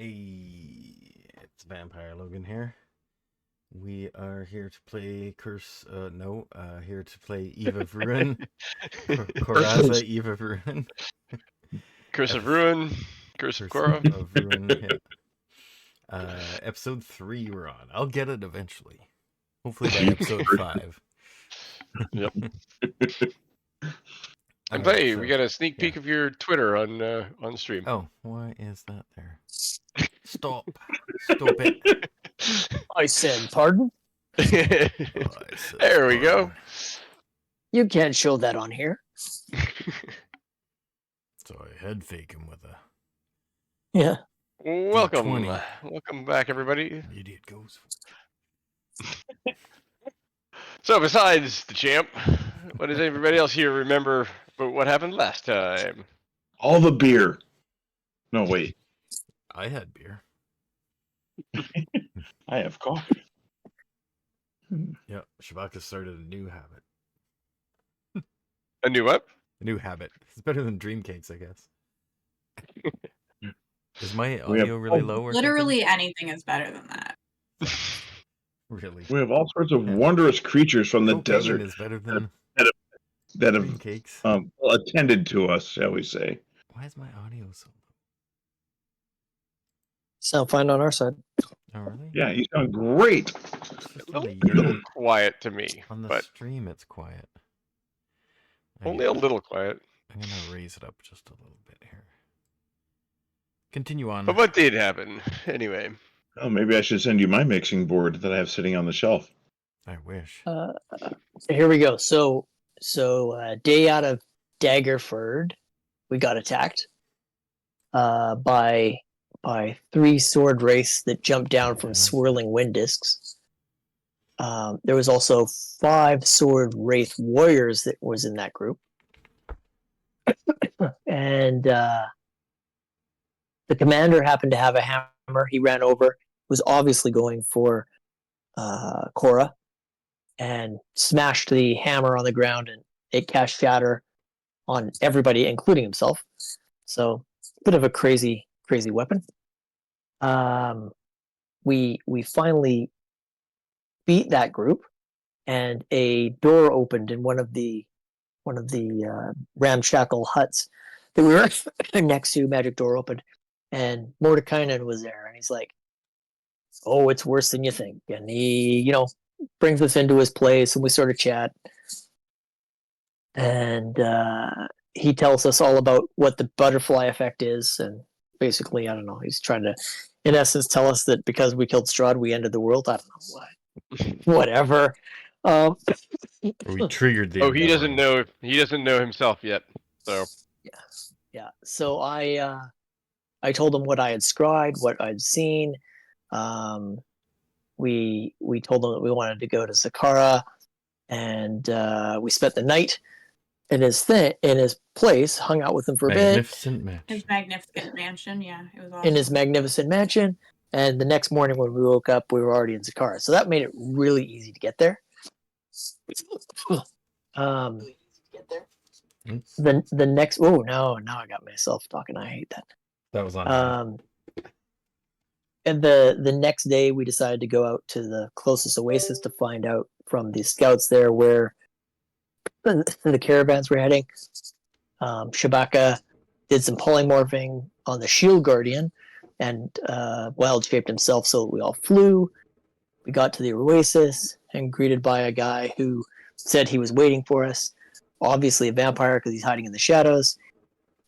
Hey, it's Vampire Logan here. We are here to play here to play Eve of Ruin. Coraza, Eve of Ruin. Curse of Ruin, Curse of Cora. of Ruin, yeah. Episode 3 we're on. I'll get it eventually. Hopefully by episode 5. Yep. And Alright, hey, so, we got a sneak peek of your Twitter on stream. Oh, why is that there? Stop it. I said, pardon? There we go. You can't show that on here. So I head fake him with a Yeah. Welcome. D20. Welcome back, everybody. Idiot goes. So besides the champ, what does everybody else here remember about what happened last time? All the beer. No, wait. I had beer. I have coffee. Yep, Shabaka started a new habit. A new what? A new habit. It's better than dream cakes, I guess. Is my We have- audio really low or Literally anything is better than that. something? Really? We have all sorts of wonderous creatures from the Cocaine desert is better than that dream have cakes. attended to us, shall we say. Why is my audio so low? Sound fine on our side. Oh, really? Yeah, you sound great. It's just A on the, little quiet to me, on the but stream it's quiet. only a little quiet. I'm going to raise it up just a little bit here. Continue on. But what did happen, anyway? Oh, maybe I should send you my mixing board that I have sitting on the shelf. I wish. Here we go. So day out of Daggerford, we got attacked by 3 sword wraiths that jumped down from swirling wind discs. There was also 5 sword wraith warriors that was in that group. And the commander happened to have a hammer. He ran over, was obviously going for Cora, and smashed the hammer on the ground, and it cast shatter on everybody, including himself. So, bit of a crazy weapon. We finally beat that group, and a door opened in one of the ramshackle huts that we were next to. Magic door opened, and Mordekainen was there, and he's like, "Oh, it's worse than you think." And he, brings us into his place, and we sort of chat. And he tells us all about what the butterfly effect is, and basically, I don't know, he's trying to, in essence, tell us that because we killed Strahd, we ended the world. I don't know what. Whatever. We triggered the. Oh, he doesn't know. He doesn't know himself yet. So yeah. So I told him what I had scryed, what I'd seen. We told him that we wanted to go to Zakara, and we spent the night in his place, hung out with him for a bit. Magnificent mansion. His magnificent mansion, yeah, it was awesome. In his magnificent mansion, and the next morning when we woke up, we were already in Zakara. So that made it really easy to get there. The next now I got myself talking. I hate that. That was on. And the next day we decided to go out to the closest oasis to find out from the scouts there where the caravans were heading. Shabaka did some polymorphing on the Shield Guardian and wild shaped himself, so we all flew. We got to the oasis and greeted by a guy who said he was waiting for us. Obviously a vampire because he's hiding in the shadows.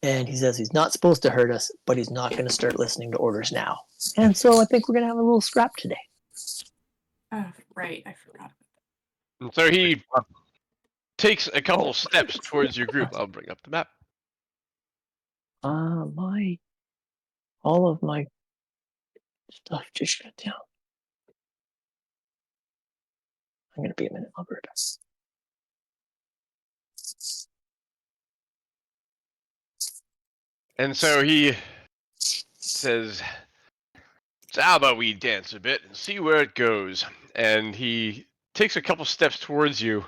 And he says he's not supposed to hurt us, but he's not going to start listening to orders now. And so I think we're going to have a little scrap today. Oh, right, I forgot. And so he takes a couple steps towards your group. I'll bring up the map. All of my stuff just shut down. I'm going to be a minute. I'll be right back. And so he says, "So how about we dance a bit and see where it goes?" And he takes a couple steps towards you.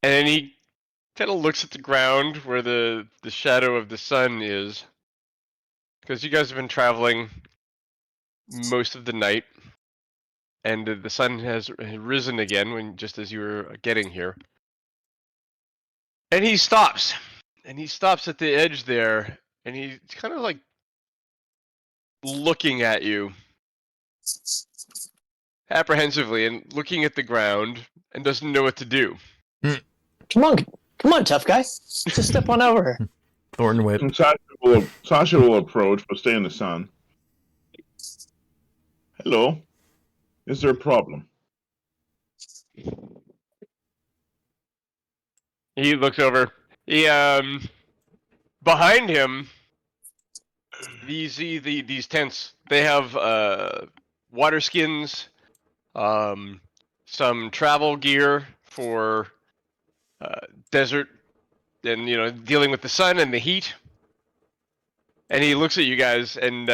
And then he kind of looks at the ground where the shadow of the sun is. because you guys have been traveling most of the night, and the sun has risen again just as you were getting here. And he stops. And he stops at the edge there, and he's kind of like looking at you apprehensively and looking at the ground and doesn't know what to do. Come on, tough guy. Just step on over here. Thorn whip. And Sasha will approach, but stay in the sun. Hello. Is there a problem? He looks over. He behind him, you see these tents. They have water skins, some travel gear for desert, and dealing with the sun and the heat. And he looks at you guys, and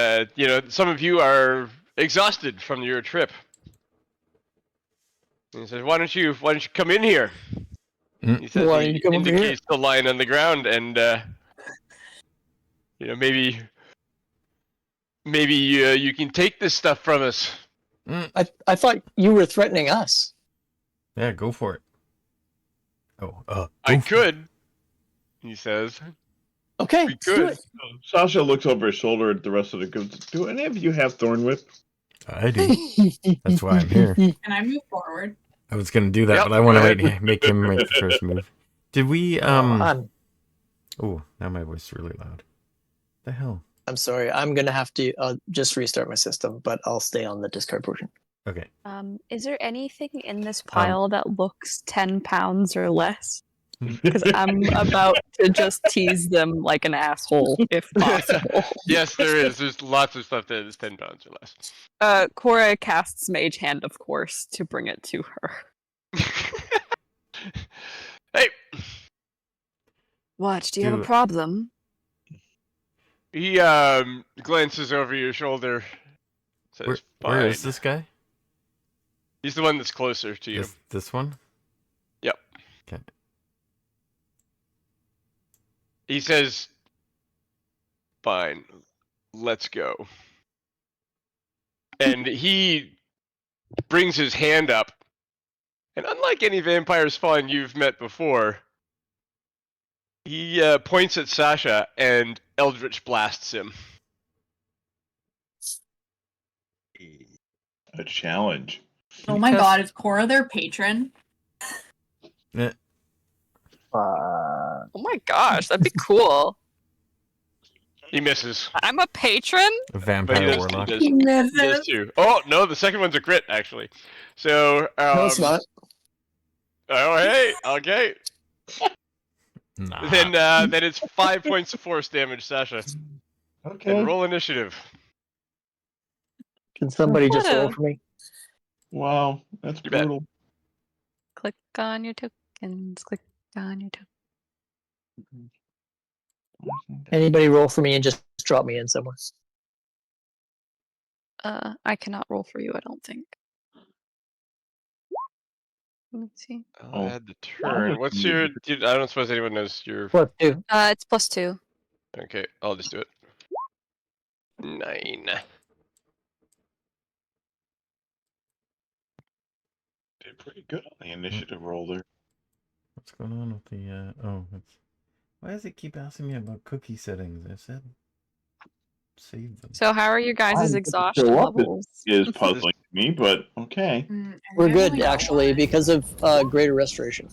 some of you are exhausted from your trip. And he says, "Why don't you come in here?" He says, Why don't you come over here? indicates the line on the ground, and maybe you can take this stuff from us. I thought you were threatening us. Yeah, go for it. Oh, I could, he says. Okay, We let's do could. it. Sasha looks over his shoulder at the rest of the group. Do any of you have Thorn Whip? I do. That's why I'm here. Can I move forward? I was gonna do that, Yep, but I want go to make him make the first move. Did we I'm now my voice is really loud. The hell? sorry. I'm gonna have to just restart my system, but I'll stay on the discard portion. Okay. Is there anything in this pile that looks 10 pounds or less? Because I'm about to just tease them like an asshole, if possible. Yes, there is. There's lots of stuff that is 10 pounds or less. Cora casts Mage Hand, of course, to bring it to her. Hey! What? Do you have a problem? He glances over your shoulder. Says, Where "Fine." is this guy? He's the one that's closer to you. This one? Yep. Okay. He says, "Fine, let's go." And he brings his hand up, and unlike any vampire spawn you've met before, he points at Sasha and Eldritch blasts him. A challenge. Oh my god, is Cora their patron? Oh my gosh, that'd be cool. He misses. I'm a patron? A But he vampire does, warlock. he does too. Oh, no, the second one's a crit, actually. So, No, it's not. Oh, hey, okay. Nah. Then it's 5 points of force damage, Sasha. Okay. And roll initiative. Can somebody just What a- roll for me? Wow, that's You bet. brutal. Click on your tokens. Click on your tokens. Anybody roll for me and just drop me in somewhere. I cannot roll for you, I don't think. Let me see. I'll Oh. add the turn. What's your... I don't suppose anyone knows your... Plus 2. It's +2. Okay, I'll just do it. 9. Did pretty good on the initiative roll there. What's going on with the why does it keep asking me about cookie settings? I said save them. So how are your guys' Fine, exhaustion show up levels? Is puzzling to me, but okay. We're good, actually, because of greater restoration.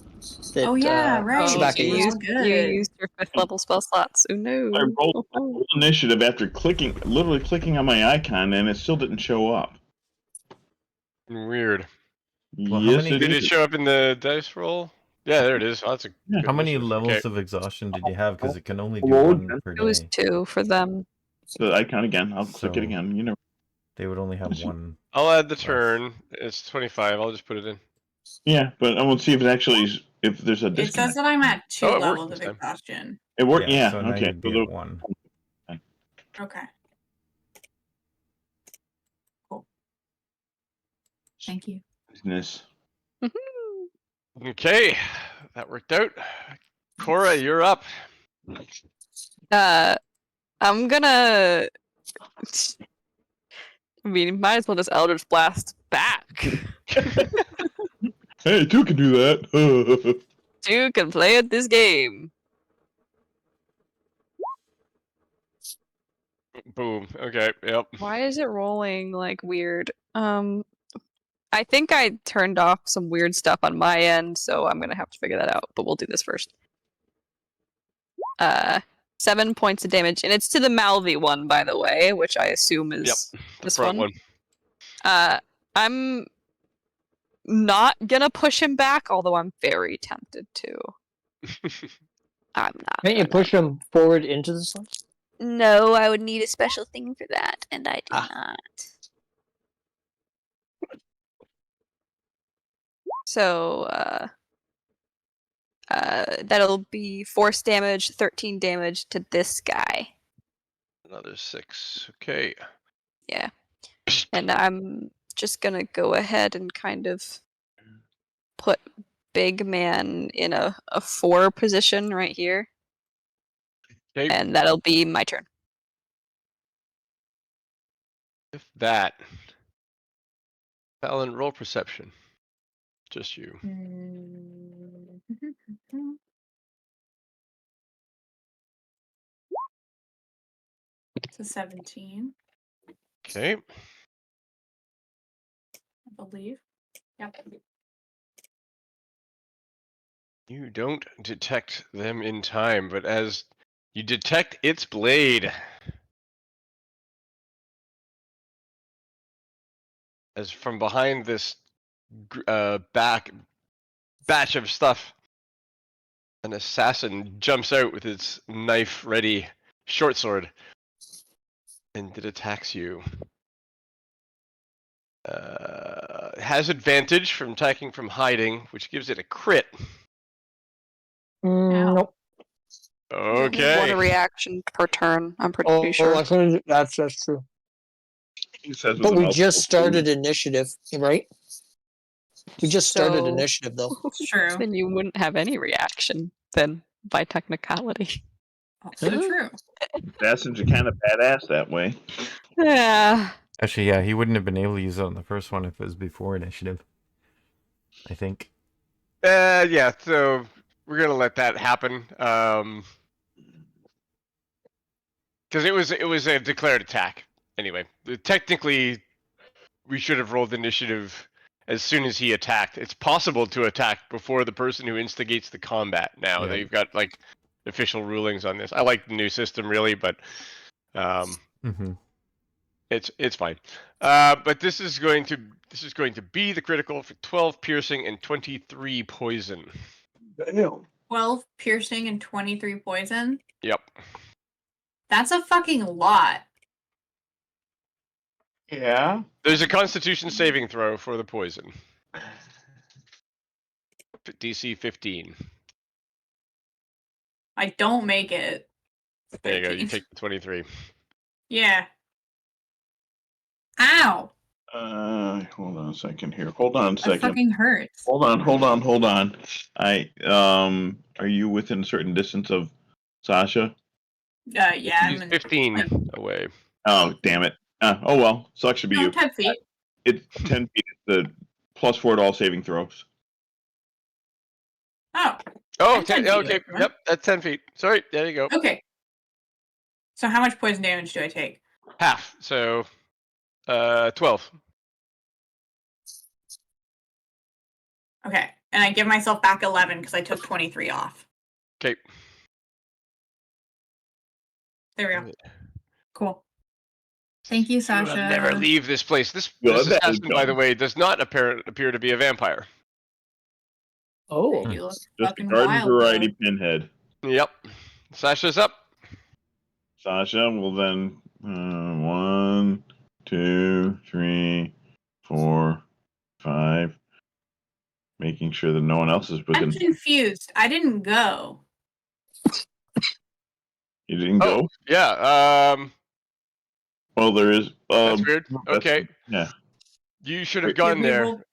That, Oh yeah, right. Chewbacca you, used. used, Good. you used your 5th level spell slots. Oh no. I rolled initiative after literally clicking on my icon, and it still didn't show up. Weird. Well, how Yes, many- Did it is. show up in the dice roll? Yeah, there it is. Oh, that's a good How many initiative. levels Okay. of exhaustion did you have? Because it can only do Roll one again. per It was day. 2 for them. The icon again. I'll click it So- again. You know. They would only have one. I'll add the Less. turn. It's 25. I'll just put it in. Yeah, but I won't see if it actually if there's a It says disconnect. that I'm at 2 Oh, it worked levels this of time. exhaustion. It worked. Yeah. So now Okay. you'd be So at 1. Okay. Cool. Thank you. business. Okay, that worked out. Cora, you're up. I'm gonna I mean, might as well just Eldritch Blast back. Hey, two can do that. Two can play at this game. Boom. Okay. Yep. Why is it rolling like weird? I think I turned off some weird stuff on my end, so I'm gonna have to figure that out. But we'll do this first. 7 points of damage, and it's to the Malvi one, by the way, which I assume is The this front one. I'm not gonna push him back, although I'm very tempted to. I'm not. Can't you push him forward into the sun? No, I would need a special thing for that, and I do not. So, that'll be force damage, 13 damage to this guy. Another 6. Okay. Yeah. And I'm just gonna go ahead and kind of put Big Man in a 4 position right here. Okay. And that'll be my turn. If that. Fallon, roll perception. Just you. It's a 17, Okay. I believe. Yep. You don't detect them in time, but as you detect its blade, as from behind this back batch of stuff, an assassin jumps out with its knife-ready short sword, and it attacks you. Has advantage from attacking from hiding, which gives it a crit. Nope. Okay. One reaction per turn, I'm pretty sure. That's true. He says with But a we mouthful just of started food. initiative, right? We just started So- initiative, though. It's true. Then you wouldn't have any reaction, then, by technicality. Also true. Assassins are kind of badass that way. Yeah. Actually, yeah, he wouldn't have been able to use it on the first one if it was before initiative. I think. Yeah, so we're gonna let that happen. Because it was a declared attack. Anyway, technically, we should have rolled initiative as soon as he attacked. It's possible to attack before the person who instigates the combat. Now Yeah. they've got like official rulings on this. I like the new system really, but it's fine. But this is going to be the critical for 12 piercing and 23 poison. Damn. 12 piercing and 23 poison. Yep. That's a fucking lot. Yeah. There's a Constitution saving throw for the poison. DC 15. I don't make it. There you go. You 13. take the 23. Yeah. Ow! Hold on a second here. Hold on a That second. fucking hurts. Hold on. Are you within a certain distance of Sasha? Yeah, He's I'm in 15 away. Oh, damn it. Oh well. Sucks to be you. 10 feet. It's 10 feet. It's the +4 to all saving throws. Oh, Oh, I'm 10 feet okay. away from it. Yep, that's 10 feet. Sorry, there you go. okay. So how much poison damage do I take? Half. So, 12. Okay. And I give myself back 11 because I took 23 off. Okay. There we go. Cool. Thank you, Sasha. Never leave this place. This Good, that assassin, is by the dumb. way, does not appear to be a vampire. Oh. You look Just a fucking garden wild. variety Though. pinhead. Yep. Sasha's up. Sasha will then 1, 2, 3, 4, 5. Making sure that no one else is I'm within. confused. I didn't go. You didn't go? Yeah. Well, there is. That's weird. that's- Okay. Yeah. You should have Wait, gone there.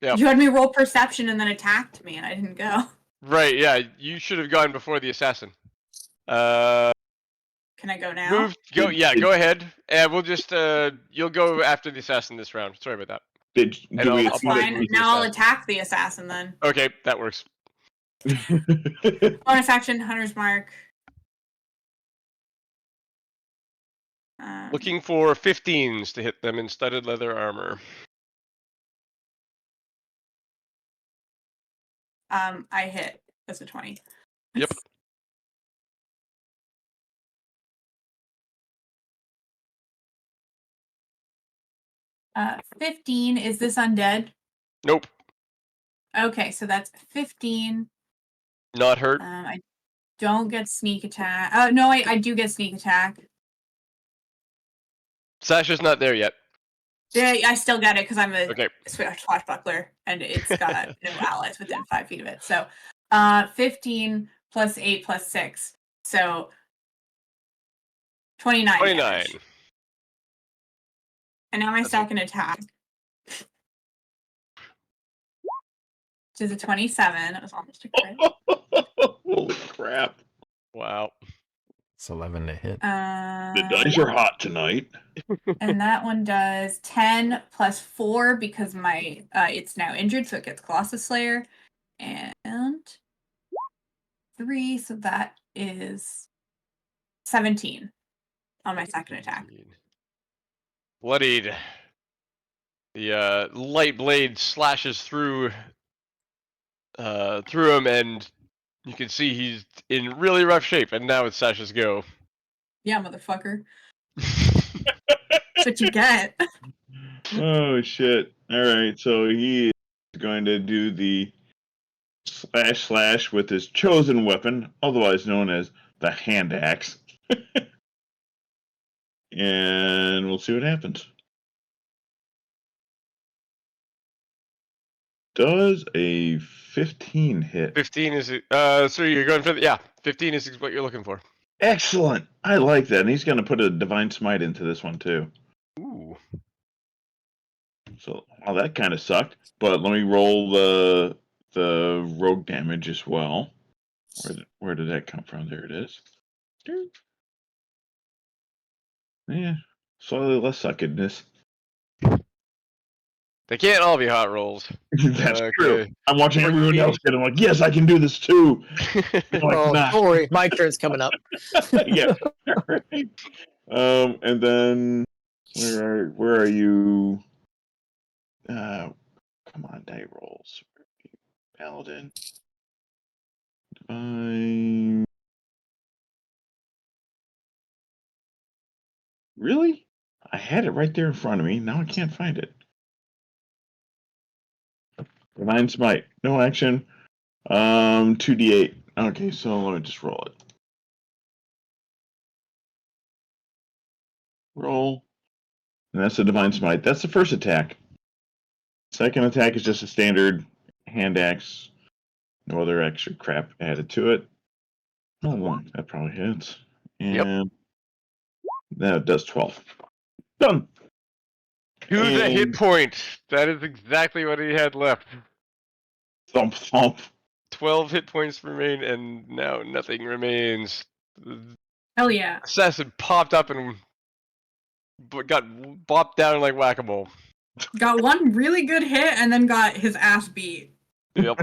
Yeah. You had me roll perception and then attacked me, and I didn't go. Right. Yeah. You should have gone before the assassin. Okay. Can I go now? Go ahead, and we'll just you'll go after the assassin this round. Sorry about that. That's fine. move the Now I'll assassin. attack the assassin then. Okay, that works. Bonus action, Hunter's Mark. Looking for 15s to hit them in studded leather armor. I hit. That's a 20. Yep. Uh, 15. Is this undead? Nope. Okay, so that's 15. Not hurt. I don't get sneak attack. No, I do get sneak attack. Sasha's not there yet. Yeah, I still get it because I'm a Okay. swashbuckler, and it's got no allies within 5 feet of it. So, 15 plus 8 plus 6, so 29. 29. Damage. And now my second attack, which is a 27. It was almost a crit. Holy crap! Wow. It's 11 to hit. The dice are hot tonight. And that one does 10 plus 4 because my it's now injured, so it gets Colossus Slayer. And 3, so that is 17 on my second attack. Bloodied. The light blade slashes through him, and you can see he's in really rough shape. And now it's Sasha's go. Yeah, motherfucker. That's what you get. Oh shit! All right, so he is going to do the slash with his chosen weapon, otherwise known as the hand axe, and we'll see what happens. Does a 15 hit? 15 is so you're going for 15 is what you're looking for. Excellent. I like that. And he's going to put a divine smite into this one too. Ooh. So, well, that kind of sucked. But let me roll the rogue damage as well. Where did that come from? There it is. Yeah, slightly less suckedness. They can't all be hot rolls. That's true. I'm watching everyone else get. I'm like, yes, I can do this too. Oh, nah. don't worry, my turn's coming up. Yeah. Right. And then where are you? Come on, die rolls. Paladin. Divine. Really? I had it right there in front of me. Now I can't find it. Divine Smite. No action. 2d8. Okay, so let me just roll it. Roll. And that's the Divine Smite. That's the first attack. Second attack is just a standard hand axe. No other extra crap added to it. Oh, one. That probably hits. And that does 12. Done. To the hit point. That is exactly what he had left. Thump, thump. 12 hit points remain, and now nothing remains. Hell yeah. Assassin popped up and got bopped down like whack-a-mole. Got one really good hit and then got his ass beat. Yep.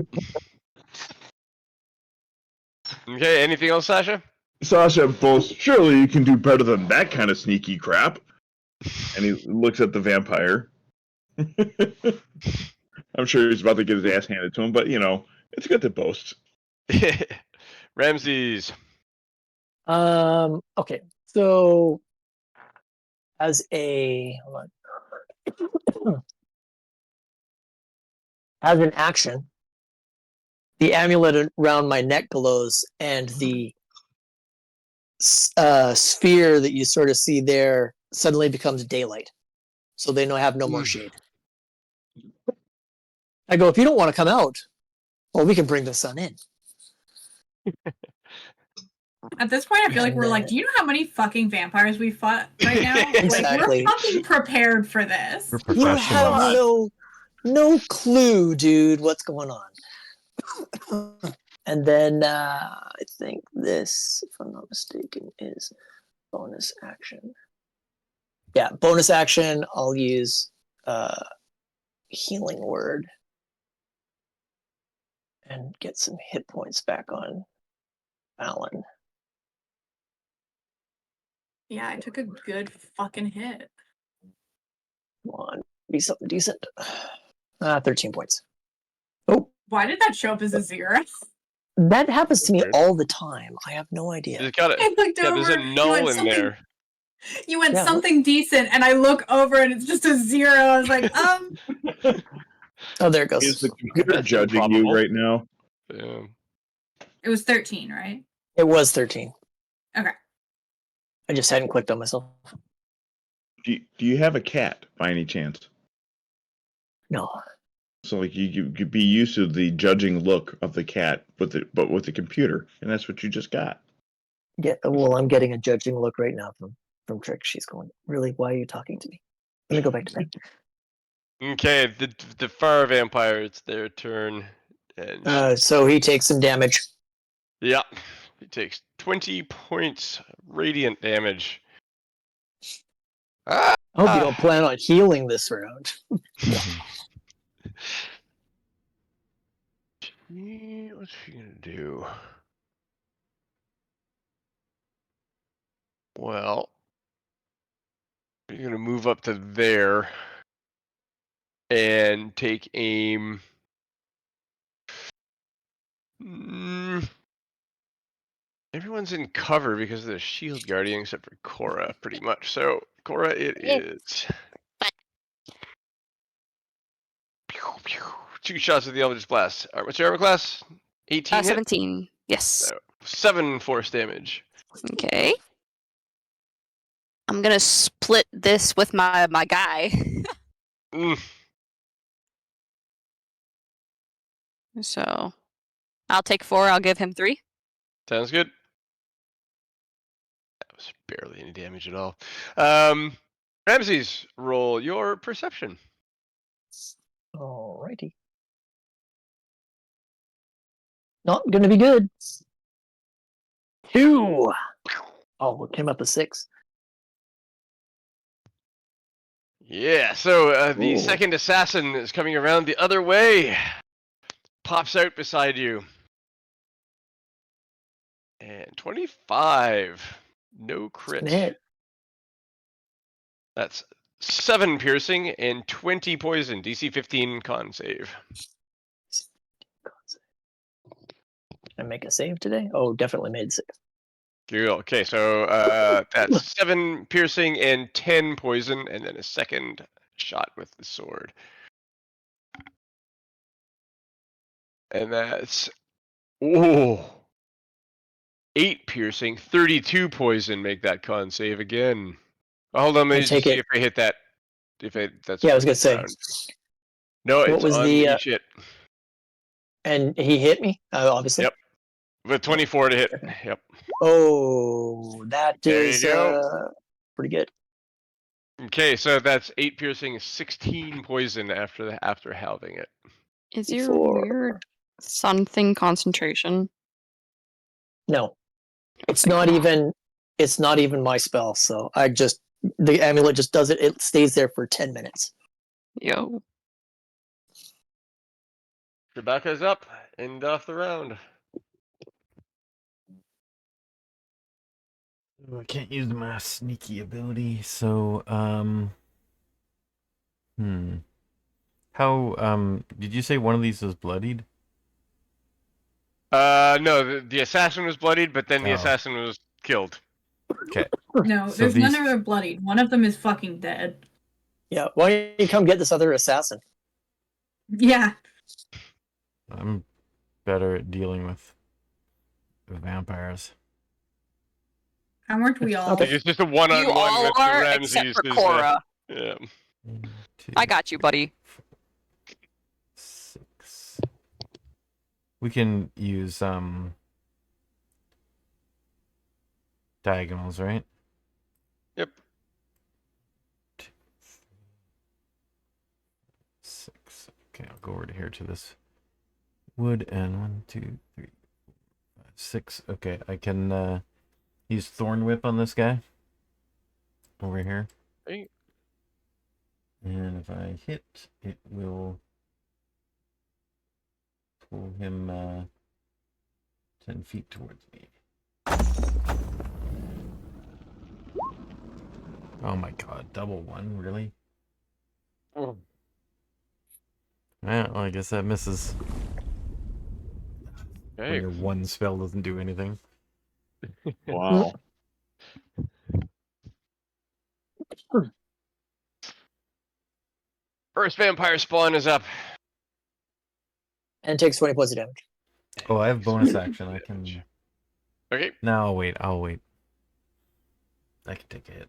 Okay, anything else, Sasha? Sasha boasts, surely you can do better than that kind of sneaky crap. And he looks at the vampire. I'm sure he's about to get his ass handed to him, but, it's good to boast. Ramses. Okay, so as an action, the amulet around my neck glows, and the sphere that you sort of see there suddenly becomes daylight, so they have no more shade. I go, if you don't want to come out, well, we can bring the sun in. At this point, I feel like we're like, do you know how many fucking vampires we fought right now? Exactly. Like, we're fucking prepared for this. We're You have professionals. no clue, dude, what's going on. And then I think this, if I'm not mistaken, is Bonus action. Yeah, bonus action. I'll use healing word and get some hit points back on Alan. Yeah, I took a good fucking hit. Come on, be something decent. 13 points. Why did that show up as a 0? That happens to me Weird. all the time. I have no idea. There's got I looked yeah, there's a over. null in there. You went Yeah, something decent, and I look over and it's just a 0. I was like, Oh, there it goes. Is the computer That's judging improbable. you right now? Yeah. It was 13, right? It was 13. Okay. I just hadn't clicked on myself. Do you have a cat by any chance? No. So like you could be used to the judging look of the cat, but with the computer, and that's what you just got. Yeah, well, I'm getting a judging look right now from Trick. She's going, really? Why are you talking to me? Let me go back to bed. Okay, the fire vampire, it's their turn. And So he takes some damage. yeah, he takes 20 points radiant damage. Ah! I hope you don't plan on healing this round. What's she gonna do? Well, you're gonna move up to there and take aim. Everyone's in cover because of the shield guardian except for Cora, pretty much. So, Cora, it is. Pew, pew. 2 shots of the Eldritch Blast. All right, what's your armor class? 18 hit? 17. Yes. So, 7 force damage. Okay. I'm gonna split this with my guy. Mm. So I'll take 4. I'll give him 3. Sounds good. That was barely any damage at all. Ramses, roll your perception. Alrighty. Not gonna be good. 2. Oh, it came up a 6. Yeah, so the Ooh. second assassin is coming around the other way. Pops out beside you. And 25. No crit. Hit. That's 7 piercing and 20 poison. DC 15 con save. Can I make a save today? Oh, definitely made 6. Cool. Okay, so that's 7 piercing and 10 poison, and then a second shot with the sword. And that's 8 piercing, 32 poison. Make that con save again. Oh, hold on, let me just see if I hit that. That's Yeah, I was gonna say. round. No, What it's was on the, each hit. And he hit me, obviously. Yep. With 24 to hit. Okay. Yep. Oh, that There is you go. pretty good. Okay, so that's 8 piercing, 16 poison after halving it. Is your 4. weird something concentration? No, it's not even. It's not even my spell. So the amulet just does it. It stays there for 10 minutes. Yo. Rebecca's up. End off the round. I can't use my sneaky ability, so How did you say one of these is bloodied? No, the assassin was bloodied, but then the Oh. assassin was killed. Okay. No, So there's none these- of them bloodied. One of them is fucking dead. Yeah, why don't you come get this other assassin? Yeah. I'm better at dealing with vampires. How weren't we all? Okay. It's just a one-on-one You all with are, Ramses. except for is, Cora. yeah. 1, 2, I got you, buddy. 6. We can use diagonals, right? Yep. 2, 3, 6. Okay, I'll go over to here to this wood and 1, 2, 3, 4, 5, 6. Okay, I can use Thorn Whip on this guy. over here. Right. And if I hit, it will pull him 10 feet towards me. Oh my god, double one, really? Oh. Well, I guess that misses. When Okay. your one spell doesn't do anything. Wow. First vampire spawn is up. And takes 20 points of damage. Oh, I have bonus action. I can. Okay. No, I'll wait. I'll wait. I can take a hit.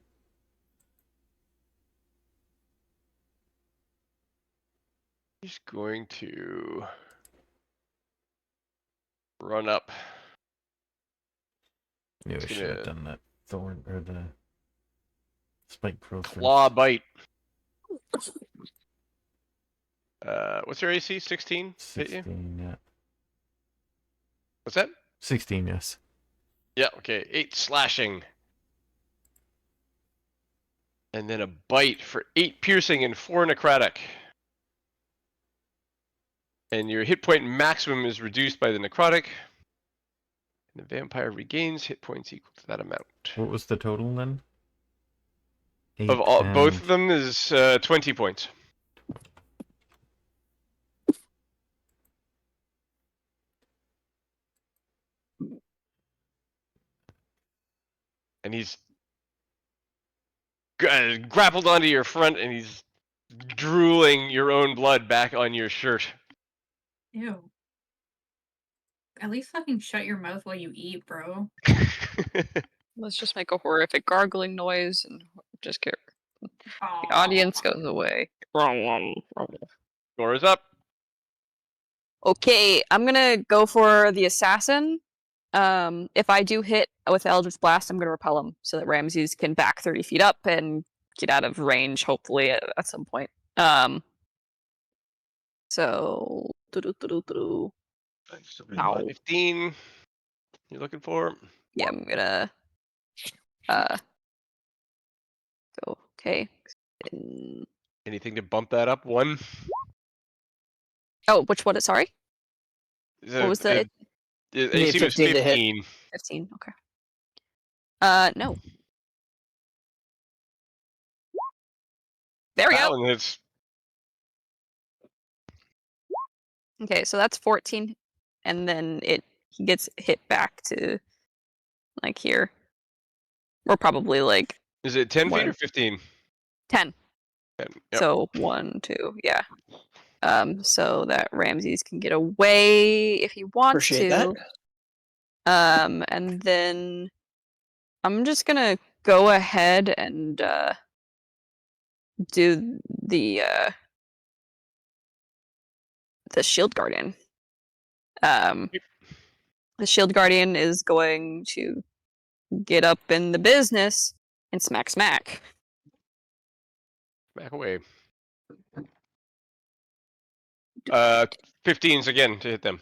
He's going to run up. Maybe I It's should have gonna done that thorn or the spike pro claw first. bite. What's your AC? 16? Hit you? 16, yeah. What's that? 16, yes. Yeah, okay. 8 slashing. And then a bite for 8 piercing and 4 necrotic. And your hit point maximum is reduced by the necrotic. And the vampire regains hit points equal to that amount. What was the total then? 8 Of all, and... both of them is 20 points. And he's grappled onto your front, and he's drooling your own blood back on your shirt. Ew. At least fucking shut your mouth while you eat, bro. Let's just make a horrific gargling noise and just get the Aw. audience goes away. Nora's up. Okay, I'm gonna go for the assassin. If I do hit with Eldritch Blast, I'm gonna repel him so that Ramses can back 30 feet up and get out of range, hopefully at some point. So Ow. 15. You're looking for? Yeah, I'm gonna go. Okay. Anything to bump that up? 1? Oh, which one? Sorry. What was the AC need was 15 to hit. 15. 15? Okay. No. There we That go. one hits. Okay, so that's 14, and then he gets hit back to like here. We're probably like Is it 10 feet One. or 15? 10. 10. Yep. So 1, 2, yeah. So that Ramses can get away if he wants Appreciate to. that. And then I'm just gonna go ahead and do the shield guardian. The shield guardian is going to get up in the business and smack. Back away. 15s again to hit them.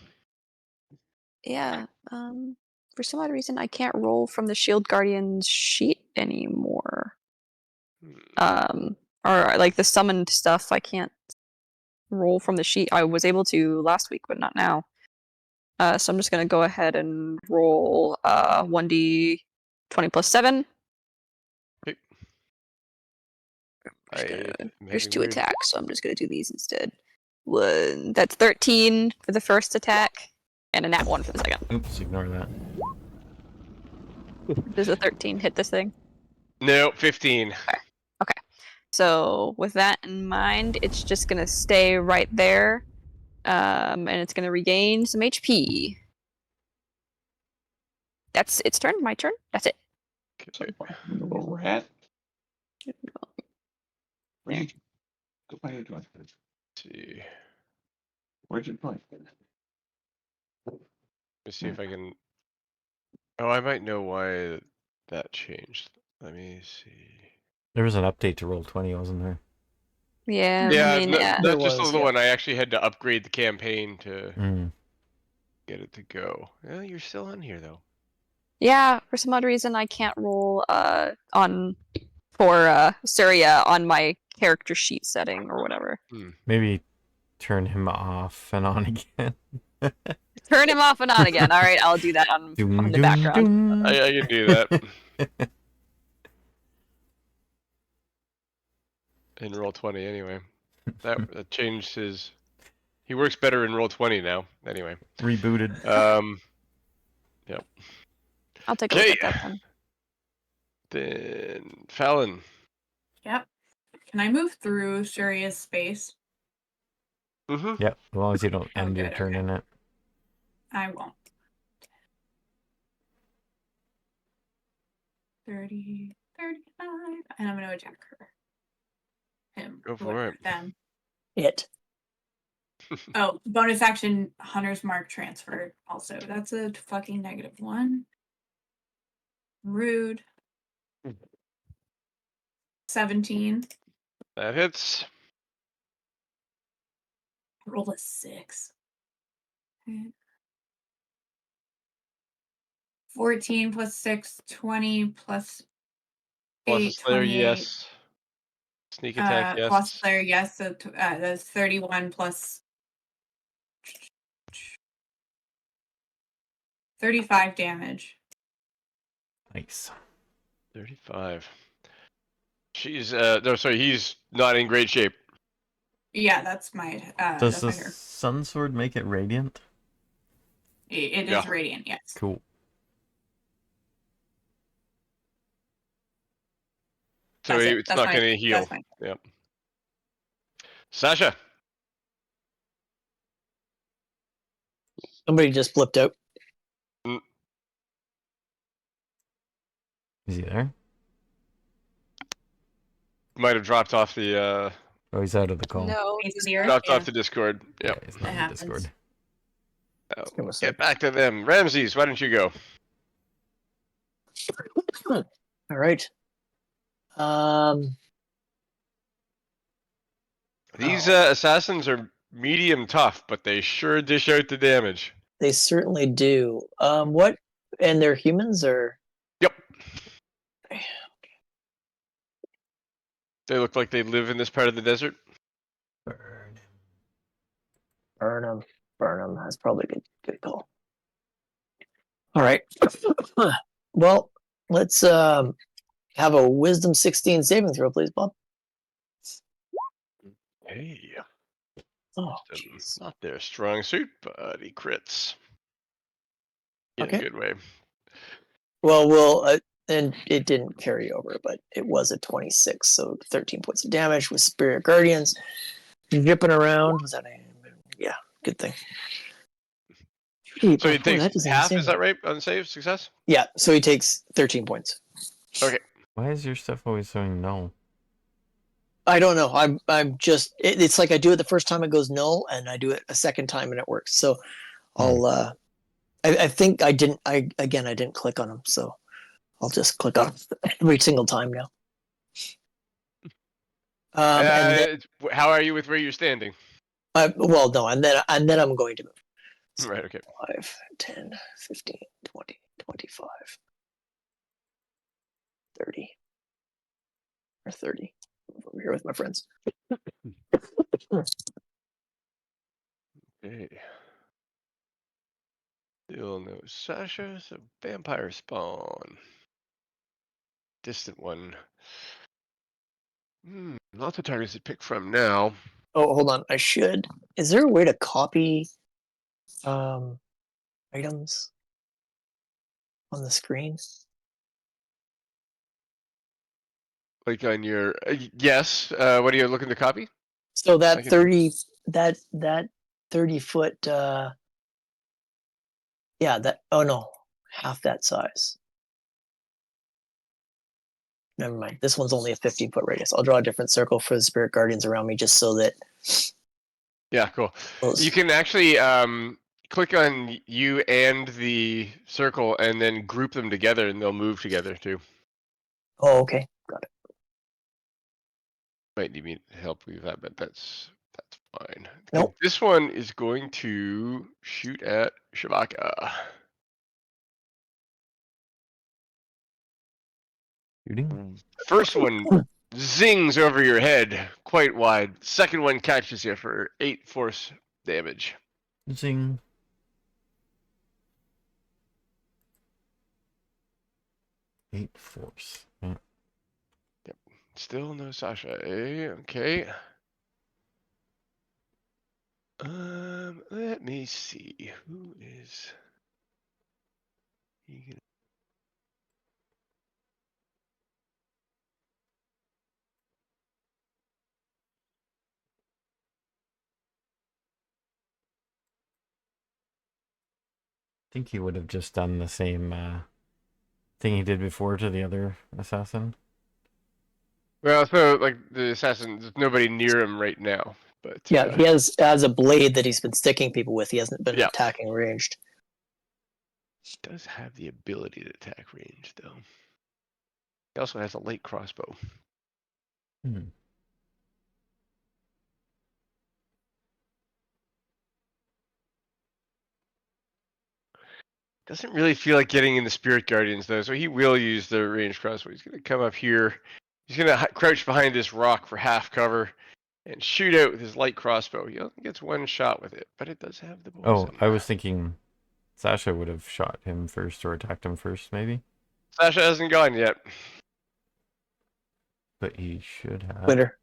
Yeah. For some odd reason, I can't roll from the shield guardian's sheet anymore. Or like the summoned stuff, I can't roll from the sheet. I was able to last week, but not now. So I'm just gonna go ahead and roll 1d 20 plus 7. Okay. There's 2 attacks, so I'm just gonna do these instead. That's 13 for the first attack, and a nat 1 for the second. Oops, ignore that. Does a 13 hit this thing? No, 15. Okay. So with that in mind, it's just gonna stay right there. And it's gonna regain some HP. That's its turn. My turn. That's it. Okay. Little rat. Rat. Go find your joint. Let's see. Where's your joint? Let's see if I can. Oh, I might know why that changed. Let me see. There was an update to Roll20, wasn't there? Yeah. Yeah, I mean, not There just was, the yeah. one. I actually had to upgrade the campaign to Mm. get it to go. Well, you're still on here though. Yeah. For some odd reason, I can't roll on for Surya on my character sheet setting or whatever. Maybe turn him off and on again. Turn him off and on again. All right, I'll do that on the background. I can do that. In Roll20 anyway. That changed his... He works better in Roll20 now. Anyway. Rebooted. Yep. I'll take a look at that then. Then Fallon. Yep. Can I move through Surya's space? Mm-hmm. Yep, as long as you don't end your good, turn okay. in it. I won't. 30, 35, and I'm going to attack her. Him. Go for whoever, it. Them. It. Oh, bonus action, Hunter's Mark transferred. Also, that's a fucking -1. Rude. 17. That hits. Roll a 6. Okay. 14 plus 6, 20 plus Plus 8, Slayer, 28. yes. Sneak attack, yes. Plus Slayer, yes. So that's 31 plus 35 damage. Nice. 35. She's no, sorry, he's not in great shape. Yeah, that's my Does that's the my turn. sun sword make it radiant? It Yeah. is radiant, yes. Cool. So That's it. it's That's not my- going to heal. that's my- Yep. Sasha. Somebody just blipped out. Is he there? Might have dropped off the Oh, he's out of the call. No, He's here. dropped Yeah. off the Discord. Yeah, Yep. he's not It in happens. Discord. Oh, Give me a get sec. back to them. Ramses, why don't you go? All right. These Oh. assassins are medium tough, but they sure dish out the damage. They certainly do. What? And they're humans, or Yep. They look like they live in this part of the desert. Burn. burn them? Burn them. That's probably a good call. All right. Well, let's have a Wisdom 16 saving throw, please, Bob. Hey. Oh, Wisdom, jeez. not their strong suit, but he crits. In Okay. a good way. Well, and it didn't carry over, but it was a 26, so 13 points of damage with Spirit Guardians. Zipping around. Was that a... Yeah, good thing. So he Boy, takes that doesn't half, seem- is that right? On save success? Yeah, so he takes 13 points. Okay. Why is your stuff always saying no? I don't know. I'm just. It's like I do it the first time it goes null, and I do it a second time and it works. So I'll. I think I didn't. I didn't click on them, so I'll just click on every single time now. And then, How are you with where you're standing? well, no, and then I'm going to move. Right, okay. 5, 10, 15, 20, 25, 30, or 30. Over here with my friends. Okay. Still no Sasha, so vampire spawn. Distant one. Lots of targets to pick from now. Oh, hold on. I should. Is there a way to copy items on the screen? Like on your yes. What are you looking to copy? So I that can- 30 that 30-foot yeah, that oh no, half that size. Never mind. This one's only a 15-foot radius. I'll draw a different circle for the spirit guardians around me just so that Yeah, cool. those... You can actually click on you and the circle and then group them together and they'll move together too. Oh, okay. Got it. Might need me to help with that, but that's fine. Nope. This one is going to shoot at Shavaka. Shooting. First one zings over your head quite wide. Second one catches you for 8 force damage. Zing. Eight force. Yeah. Still no Sasha, eh? Okay. Let me see. Who is he gonna... I think he would have just done the same thing he did before to the other assassin. Well, so like the assassin, there's nobody near him right now. But Yeah, he has a blade that he's been sticking people with. He hasn't been Yeah. attacking ranged. He does have the ability to attack range, though. He also has a light crossbow. Hmm. Doesn't really feel like getting in the Spirit Guardians, though, so he will use the ranged crossbow. He's going to come up here. He's going to crouch behind this rock for half cover and shoot out with his light crossbow. He only gets one shot with it, but it does have the bosom. Oh, I was thinking Sasha would have shot him first or attacked him first, maybe. Sasha hasn't gone yet. But he should have. Winter.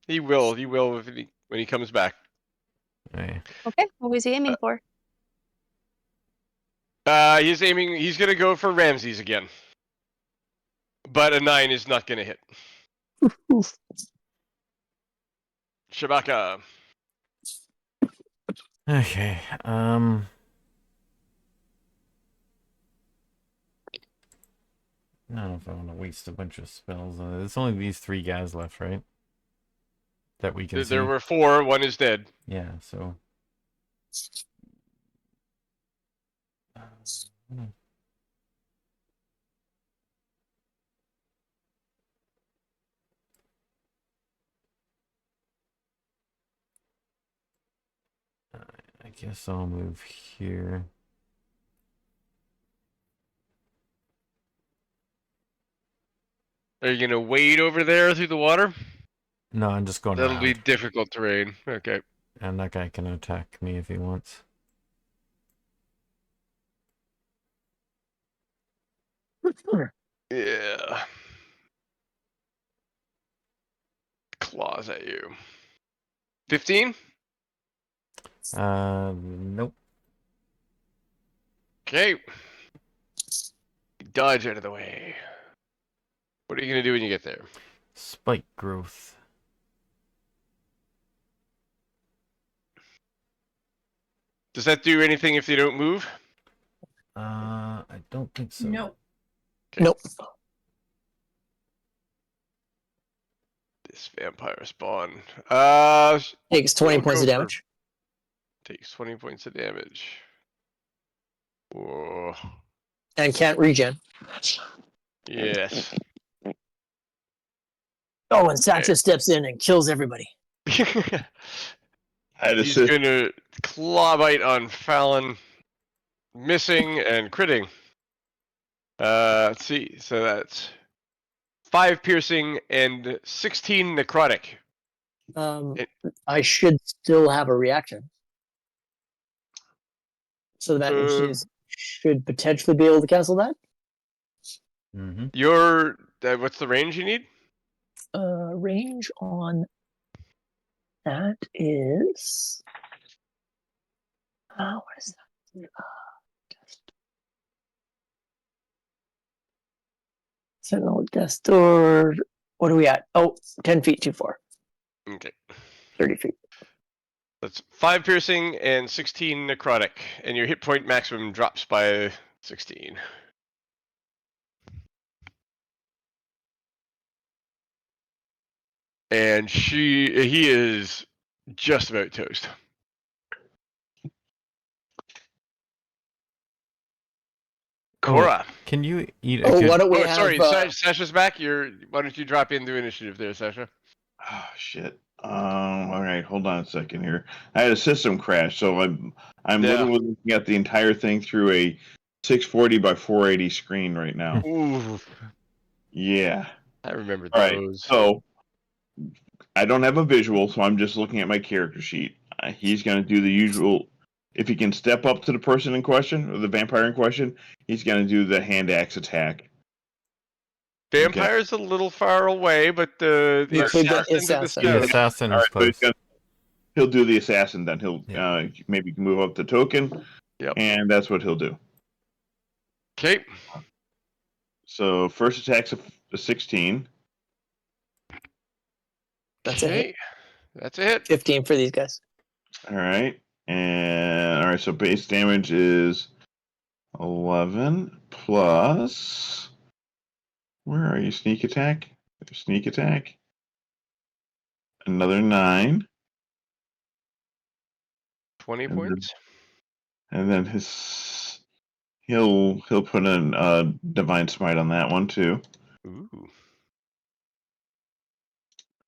He will. He will when he comes back. Hey. Okay, what was he aiming for? He's aiming. He's going to go for Ramses again. But a 9 is not going to hit. Shabaka. Okay. I don't know if I want to waste a bunch of spells. There's only these 3 guys left, right? That we can see. There were 4. One is dead. Yeah, so. I guess I'll move here. Are you going to wade over there through the water? No, I'm just going That'll around. be difficult terrain. Okay. And that guy can attack me if he wants. Yeah. Claws at you. 15? Nope. Okay. Dodge out of the way. What are you going to do when you get there? Spike growth. Does that do anything if they don't move? I don't think so. Nope. Okay. Nope. This vampire spawn. Takes 20 Go points of for- damage. Takes 20 points of damage. Whoa. And can't regen. Yes. Oh, and Sasha steps in and kills everybody. I had He's assist. going to claw bite on Fallon, missing and critting. Let's see. So that's 5 piercing and 16 necrotic. I should still have a reaction. So that means should potentially be able to cancel that. Mm-hmm. Your what's the range you need? Range on that is. What is that? Sentinel Death Door. What are we at? Oh, 10 feet too far. Okay. 30 feet. That's 5 piercing and 16 necrotic, and your hit point maximum drops by 16. And he is just about toast. Cora. Can you eat a Oh, good... why don't we Oh, have? sorry, Sasha's back. Why don't you drop into initiative there, Sasha? Oh shit. All right, hold on a second here. I had a system crash, so I'm Yeah. literally looking at the entire thing through a 640 by 480 screen right now. Ooh. Yeah. I remember All right. those. So I don't have a visual, so I'm just looking at my character sheet. He's going to do the usual. If he can step up to the person in question, or the vampire in question, he's going to do the hand axe attack. Vampire's a little far away, but the You could get assassin to the assassin. The scout. assassin All is right, so close. he'll do the assassin then. He'll Yeah. maybe move up the token, and that's what he'll do. Okay. So first attack's a 16. That's a hit. That's a hit. 15 for these guys. All right, so base damage is 11 plus. Where are you? Sneak attack. Sneak attack. Another 9. 20 points. And then he'll put in divine smite on that one too. Ooh.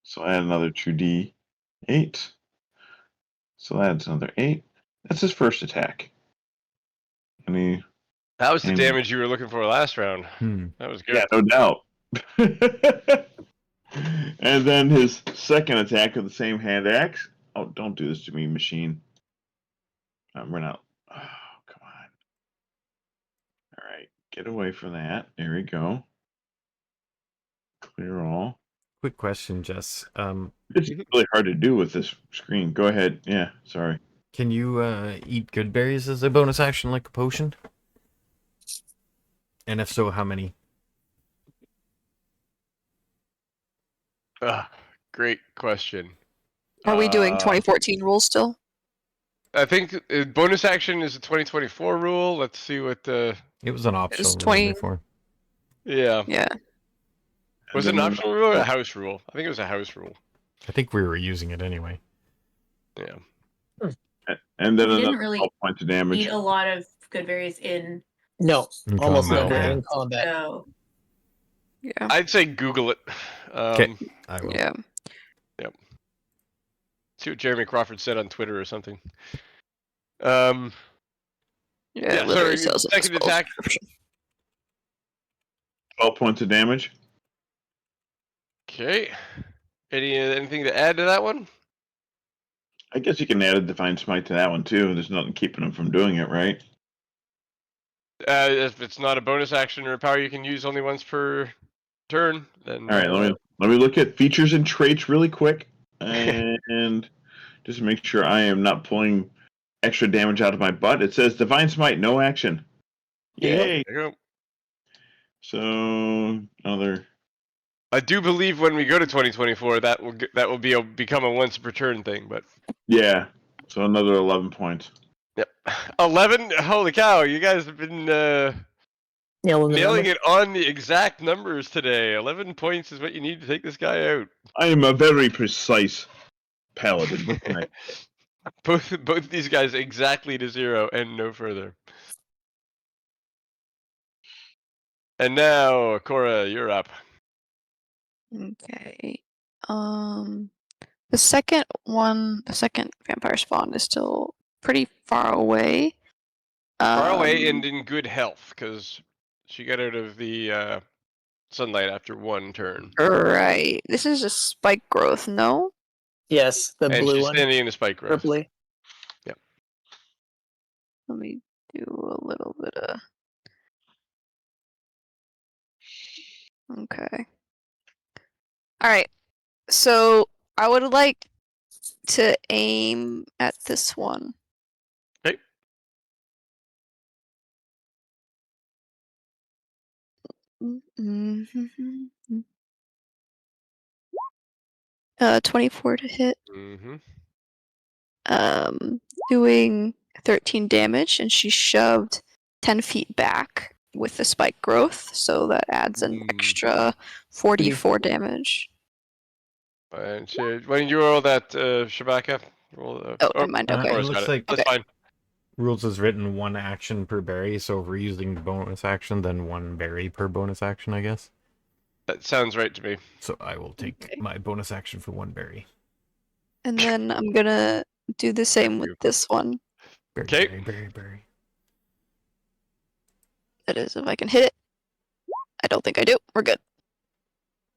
So add another 2d8. So that's another 8. That's his first attack. And That was the damage you were looking for last round. That was good. Yeah, no doubt. And then his second attack of the same hand axe. Oh, don't do this to me, machine. Run out. Oh, come on. All right, get away from that. There we go. Clear all. Quick question, Jess. It's really hard to do with this screen. Go ahead. Yeah, sorry. Can you eat good berries as a bonus action like a potion? And if so, how many? Great question. Are we doing 2014 rules still? I think bonus action is a 2024 rule. Let's see what the. It was an optional rule 20 before. Yeah. Yeah. Was it an optional rule or a house rule? I think it was a house rule. I think we were using it anyway. Yeah. And then You didn't another really 12 points of damage. Eat a lot of good berries in. No, In almost combat, never yeah. in combat. So Yeah. I'd say Google it. Okay, I will. Yeah. See what Jeremy Crawford said on Twitter or something. Yeah, it literally sorry, says it in the second spell attack. description. 12 points of damage. Okay. Anything to add to that one? I guess you can add a divine smite to that one too. There's nothing keeping him from doing it, right? If it's not a bonus action or a power you can use only once per turn, then. All right, let me look at features and traits really quick, and just make sure I am not pulling extra damage out of my butt. It says divine smite, no action. Yay! There you go. So another. I do believe when we go to 2024, that will become a once per turn thing. But Yeah, so another 11 points. yep, 11. Holy cow! You guys have been nailing it on the exact numbers today. 11 points is what you need to take this guy out. I am a very precise paladin. What can I- Both these guys exactly to 0 and no further. And now, Cora, you're up. Okay. The second vampire spawn is still pretty far away. Far away and in good health, because she got out of the sunlight after one turn. Right. This is a spike growth, no? Yes, the And blue she's one. standing in a spike growth. Purpley. Let me do a little bit of. Okay. Alright. So I would like to aim at this one. Okay. Mm-hmm. 24 to hit. Mm-hmm. Doing 13 damage, and she shoved 10 feet back with the spike growth, so that adds an extra 44 damage. And when you roll that, Shabaka, roll. Never mind. Okay. It Cora's looks got like that's fine. rules is written 1 action per berry, so if we're using bonus action, then 1 berry per bonus action, I guess. That sounds right to me. So I will take my bonus action for 1 berry. And then I'm gonna do the same with this one. Okay. Berry. That is, if I can hit it. I don't think I do. We're good.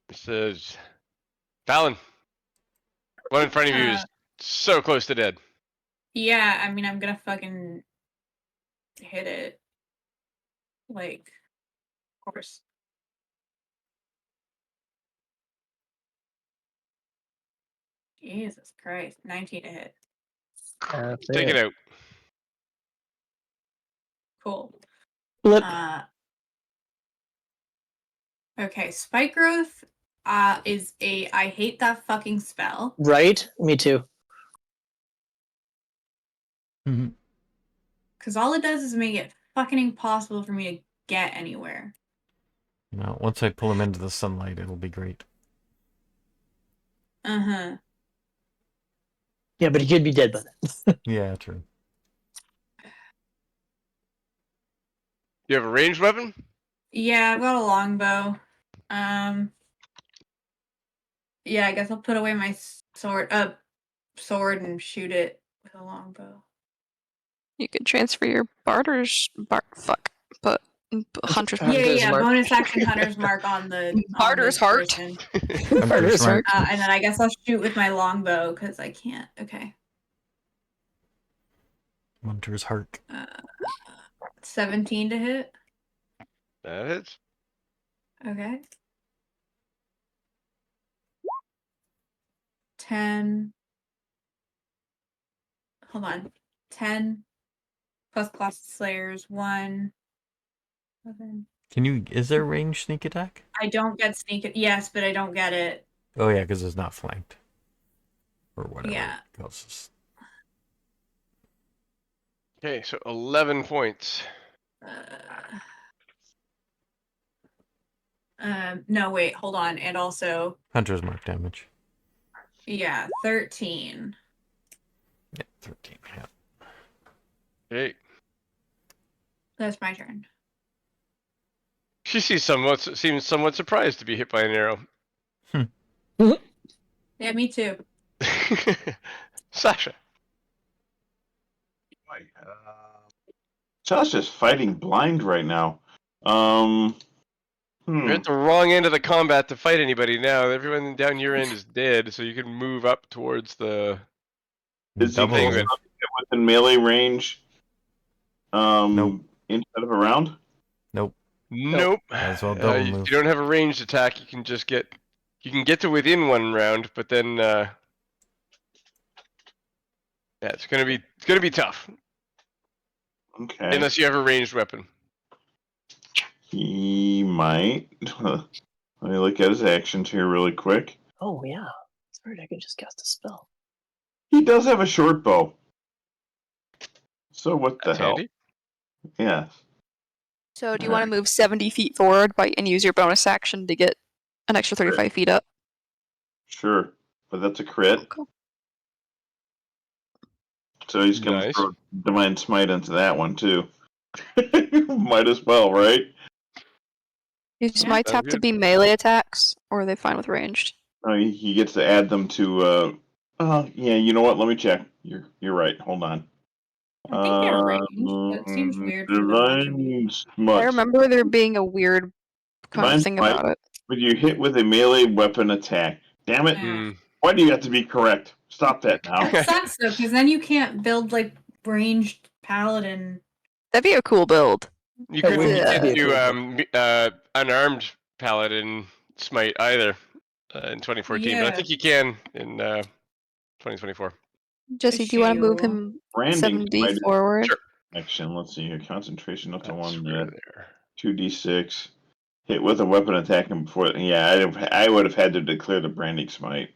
It says, Fallon, one in front of you is so close to dead. Yeah, I mean, I'm gonna fucking hit it. Like, of course. Jesus Christ. 19 to hit. Take it out. Cool. Flip. Okay, Spike Growth is a I hate that fucking spell. Right? Me too. Mhm. Because all it does is make it fucking impossible for me to get anywhere. Now, once I pull him into the sunlight, it'll be great. Uh-huh. Yeah, but he could be dead by then. Yeah, true. You have a ranged weapon? Yeah, I've got a longbow. Yeah, I guess I'll put away my sword and shoot it with a longbow. You could transfer your Hunter's Mark. Hunter's Yeah, Mark. bonus action Hunter's Mark on the Barter's Heart. person. Hunter's Mark. And then I guess I'll shoot with my longbow because I can't. Okay. Hunter's Heart. 17 to hit. That hits. Okay. 10. Hold on. 10 plus Class Slayers 1. 11. Is there range sneak attack? I don't get sneak. Yes, but I don't get it. Oh yeah, because it's not flanked. Or whatever Yeah. it calls. Okay, so 11 points. No, wait, hold on. And also, Hunter's Mark damage. yeah, 13. Yeah, 13. Yeah. Okay. That's my turn. She seems somewhat surprised to be hit by an arrow. Yeah, me too. Sasha. Sasha's fighting blind right now. You're at the wrong end of the combat to fight anybody now. Everyone down your end is dead, so you can move up towards the. Is he Double thing move. within melee range? Nope. Instead of around? Nope. Nope. Might as well double You move. don't have a ranged attack. You can just get. You can get to within one round, but then. Yeah, it's gonna be tough Okay. unless you have a ranged weapon. He might. Let me look at his actions here really quick. Oh, yeah. It's weird. I could just cast a spell. He does have a short bow. So what the That's hell? handy. Yeah. So do you want to move 70 feet forward and use your bonus action to get an extra 35 feet up? Sure. But that's a crit. Okay. So he's going to Nice. throw Divine Smite into that one, too. Might as well, right? Your smites sounds have to good. be melee attacks, or are they fine with ranged? Oh, he gets to add them to. Yeah. You know what? Let me check. You're right. Hold on. I think they're ranged. That seems weird for them not to be. Divine Smite. I remember there being a weird kind Divine of thing Smite. about it. When you hit with a melee weapon attack. Damn it. Yeah. Why do you have to be correct? Stop that now. That sucks though, because then you can't build like ranged paladin. That'd be a cool build. You That couldn't would get be a to unarmed paladin smite either in 2014, but I Yeah. think you can in 2024. Jesse, do you want to move Issue. him Branding 70 Smite is forward? Sure. action. Let's see here. Concentration up to That's one. where there. 2d6. Hit with a weapon attacking before. Yeah, I would have had to declare the Branding Smite.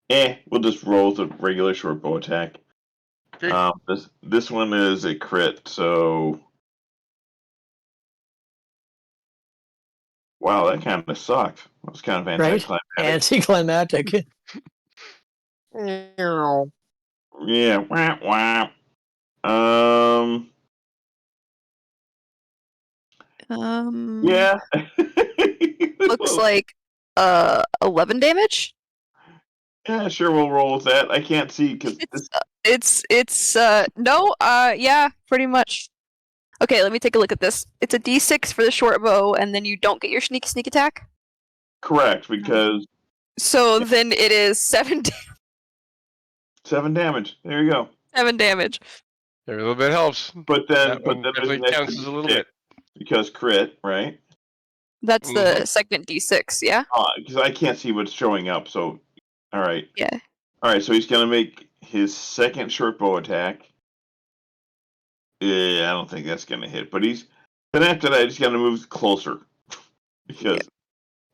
We'll just roll with a regular short bow attack. Great. This one is a crit, so. Wow, that kind of sucked. That was kind of Right? anticlimactic. Anticlimactic. Yeah, wah, wah. Yeah. Looks like 11 damage. Yeah, sure, we'll roll with that. I can't see because Yeah, pretty much. Okay, let me take a look at this. It's a d6 for the short bow, and then you don't get your sneak attack. Correct, because So then it is 7 7 damage. There you go. 7 damage. Every little bit helps. But then, That but one then there's definitely an extra counts as a little D6 bit. because crit, right? That's the Mhm. second d6, yeah? Because I can't see what's showing up. So, all right. Yeah. All right, so he's gonna make his second short bow attack. Yeah, I don't think that's gonna hit. But then after that, he's gonna move closer because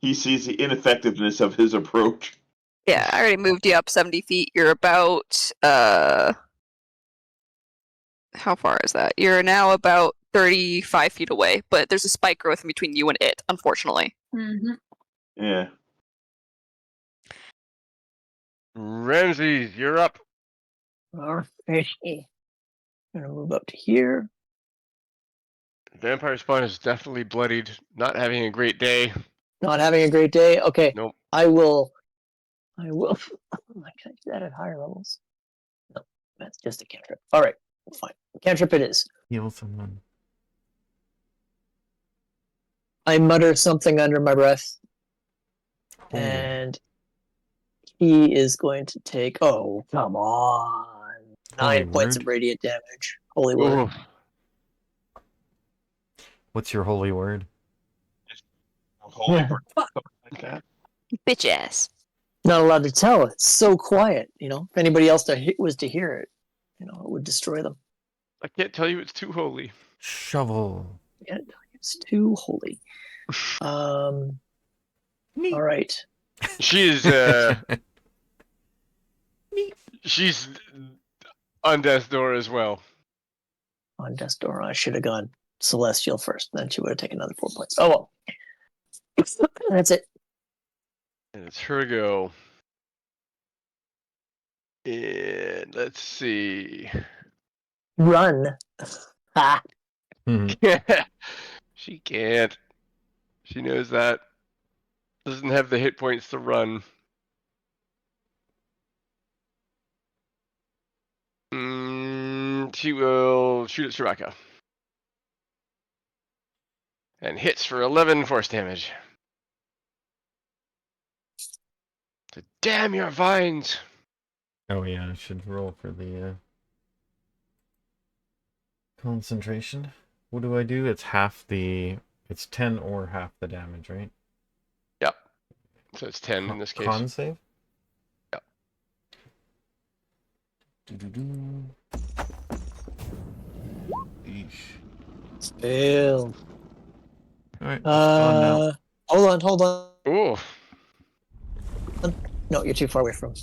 he sees the ineffectiveness of his approach. Yeah, I already moved you up 70 feet. You're about, how far is that? You're now about 35 feet away, but there's a spike growth in between you and it, unfortunately. Mm-hmm. Yeah. Ramsey, you're up. Alrighty. I'm gonna move up to here. Vampire Spawn is definitely bloodied, not having a great day. Not having a great day. Okay. Nope. I will. Can I do that at higher levels? No, that's just a cantrip. All right, fine. Cantrip it is. Heal someone. I mutter something under my breath, Holy. and he is going to take. Oh, come on! 9 points word. of radiant damage. Holy word. Ooh. What's your holy word? Holy word. Like that. Bitch ass. Not allowed to tell. It's so quiet. If anybody else was to hear it, it would destroy them. I can't tell you it's too holy. Shovel. Yeah, it's too holy. All right. She is she's on death's door as well. On death's door, I should have gone celestial first. Then she would have taken another 4 points. Oh well. That's it. And it's her go. And let's see. Run. Ha. She can't. She knows that. Doesn't have the hit points to run. She will shoot at Shiraka. And hits for 11 force damage. So, damn your vines! Oh yeah, I should roll for the concentration. What do I do? It's it's 10 or half the damage, right? Yep. So it's 10 in this case. Con save? Yep. Do-do-do. Eesh. Fail. Alright, it's gone now. Hold on. Ooh. No, you're too far away from.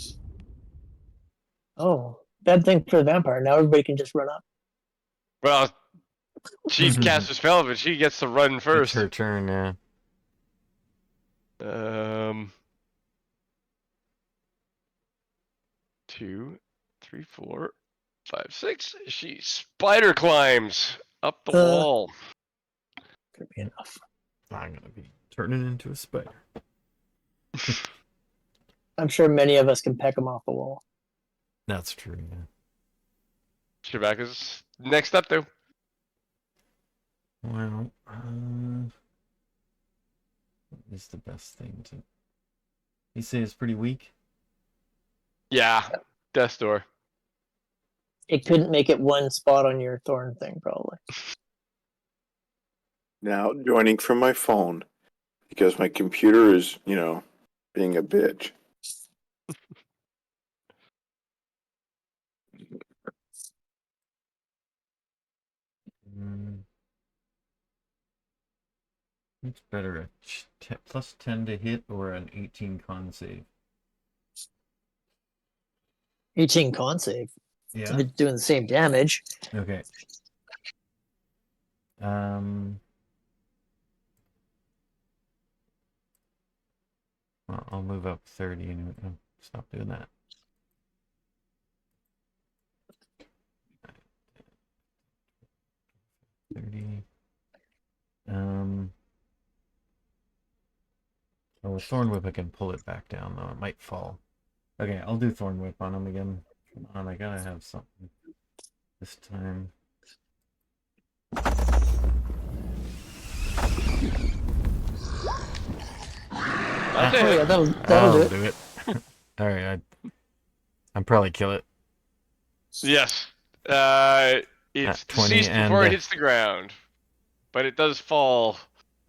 Oh, bad thing for the vampire. Now everybody can just run up. Well, she's cast a spell, but she gets to run It's first. her turn, yeah. 2, 3, 4, 5, 6. She spider climbs up the wall. Could be enough. I'm gonna be turning into a spider. I'm sure many of us can peck them off the wall. That's true, yeah. Chewbacca's next up, though. Well, what is the best thing to... You say it's pretty weak? Yeah, Death's Door. It couldn't make it one spot on your thorn thing, probably. Now joining from my phone because my computer is, being a bitch. It's better, a plus 10 to hit or an 18 con save? 18 con save. Yeah? It's doing the same damage. Okay. Well, I'll move up 30 and stop doing that. Oh, with Thorn Whip I can pull it back down though. It might fall. Okay, I'll do Thorn Whip on him again. Come on, I gotta have something this time. That's Oh it. yeah, that'll I'll do it. All right, I'm probably kill it. Yes. It's 20 deceased and before it hits the ground, but it does fall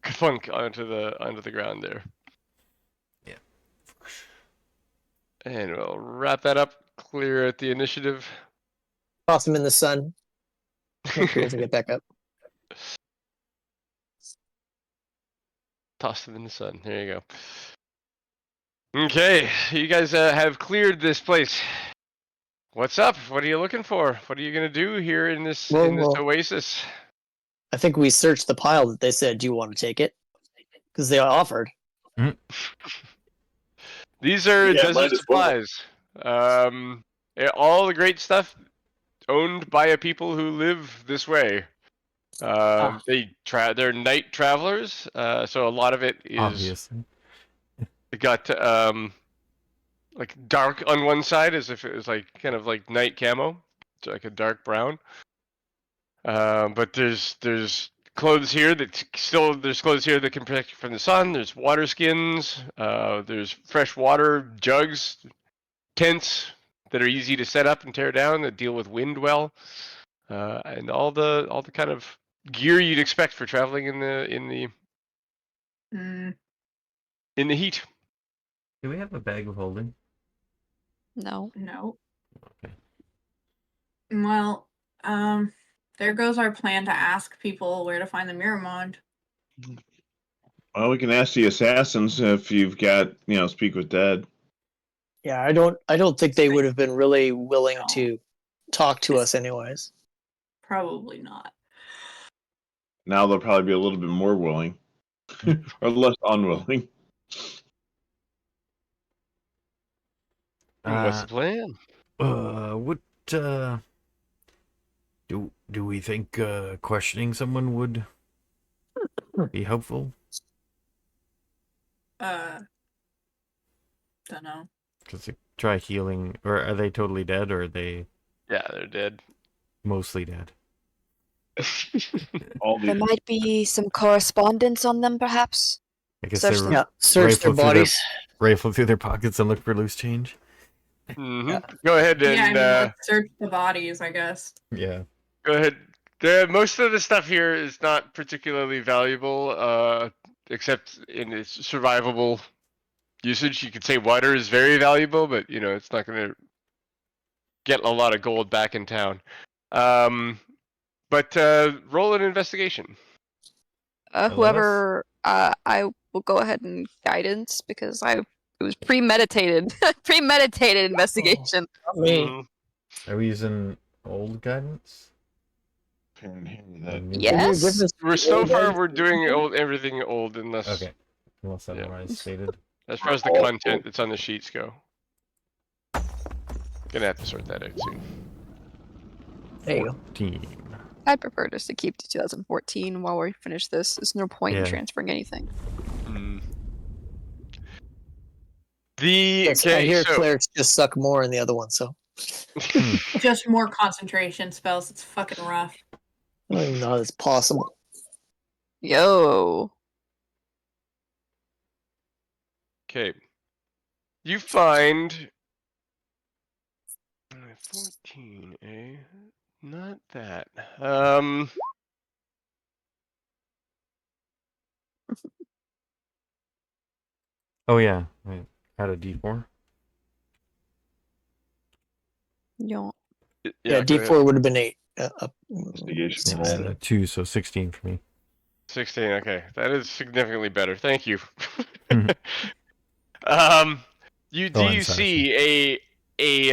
thunk onto the ground there. Yeah. And we'll wrap that up. Clear at the initiative. Toss him in the sun. Make sure he doesn't get back up. Toss them in the sun. There you go. Okay, you guys have cleared this place. What's up? What are you looking for? What are you gonna do here in this Well, oasis? I think we searched the pile that they said, "Do you want to take it?" Because they offered. These are Yeah, desert might as well. supplies. All the great stuff owned by a people who live this way. They're night travelers, so a lot of it is obviously. got like dark on one side, as if it was like kind of like night camo, so like a dark brown. But there's clothes here there's clothes here that can protect you from the sun. There's water skins. There's fresh water jugs, tents that are easy to set up and tear down that deal with wind well, and all the kind of gear you'd expect for traveling in the Mm, heat. Do we have a bag of holding? No. no. Okay. Well, there goes our plan to ask people where to find the Miramond. Well, we can ask the assassins if you've got, speak with dead. Yeah, I don't think they would have been really willing No. to talk to us, anyways. Probably not. Now they'll probably be a little bit more willing, or less unwilling. What's the plan? What do we think questioning someone would be helpful? Don't know. Because try healing, or are they totally dead, or are they Yeah, they're dead. mostly dead? All There the might be some correspondence on them, perhaps. I guess Search they them. Yeah, search their bodies. Rifle through their pockets and look for loose change. Mm-hmm. Go ahead and Yeah, I mean, let's search the bodies, I guess. Yeah. go ahead. Most of the stuff here is not particularly valuable, except in its survivable usage. You could say water is very valuable, but it's not going to get a lot of gold back in town. But roll an investigation. Whoever, I will go ahead and guidance because it was premeditated, premeditated investigation. Not me. Mhm. Are we using old guidance? that. Yes. We're doing everything old unless Okay. Unless Yeah. otherwise stated. as far as the content that's on the sheets go. Gonna have to sort that out soon. There you go. 14. I'd prefer just to keep to 2014 while we finish this. There's no point in Yeah. transferring anything. Yes, I hear clerics just suck more in the other one, so Just more concentration spells. It's fucking rough. I don't even know how that's possible. Yo. Okay. You find 14, eh? Not that. Oh yeah. I had a D4. Yo. Yeah, go D4 ahead. would have been 8. Investigation Yeah, I roll. had a 2, so 16 for me. 16. Okay, that is significantly better. Thank you. Mhm. You Oh, do and see a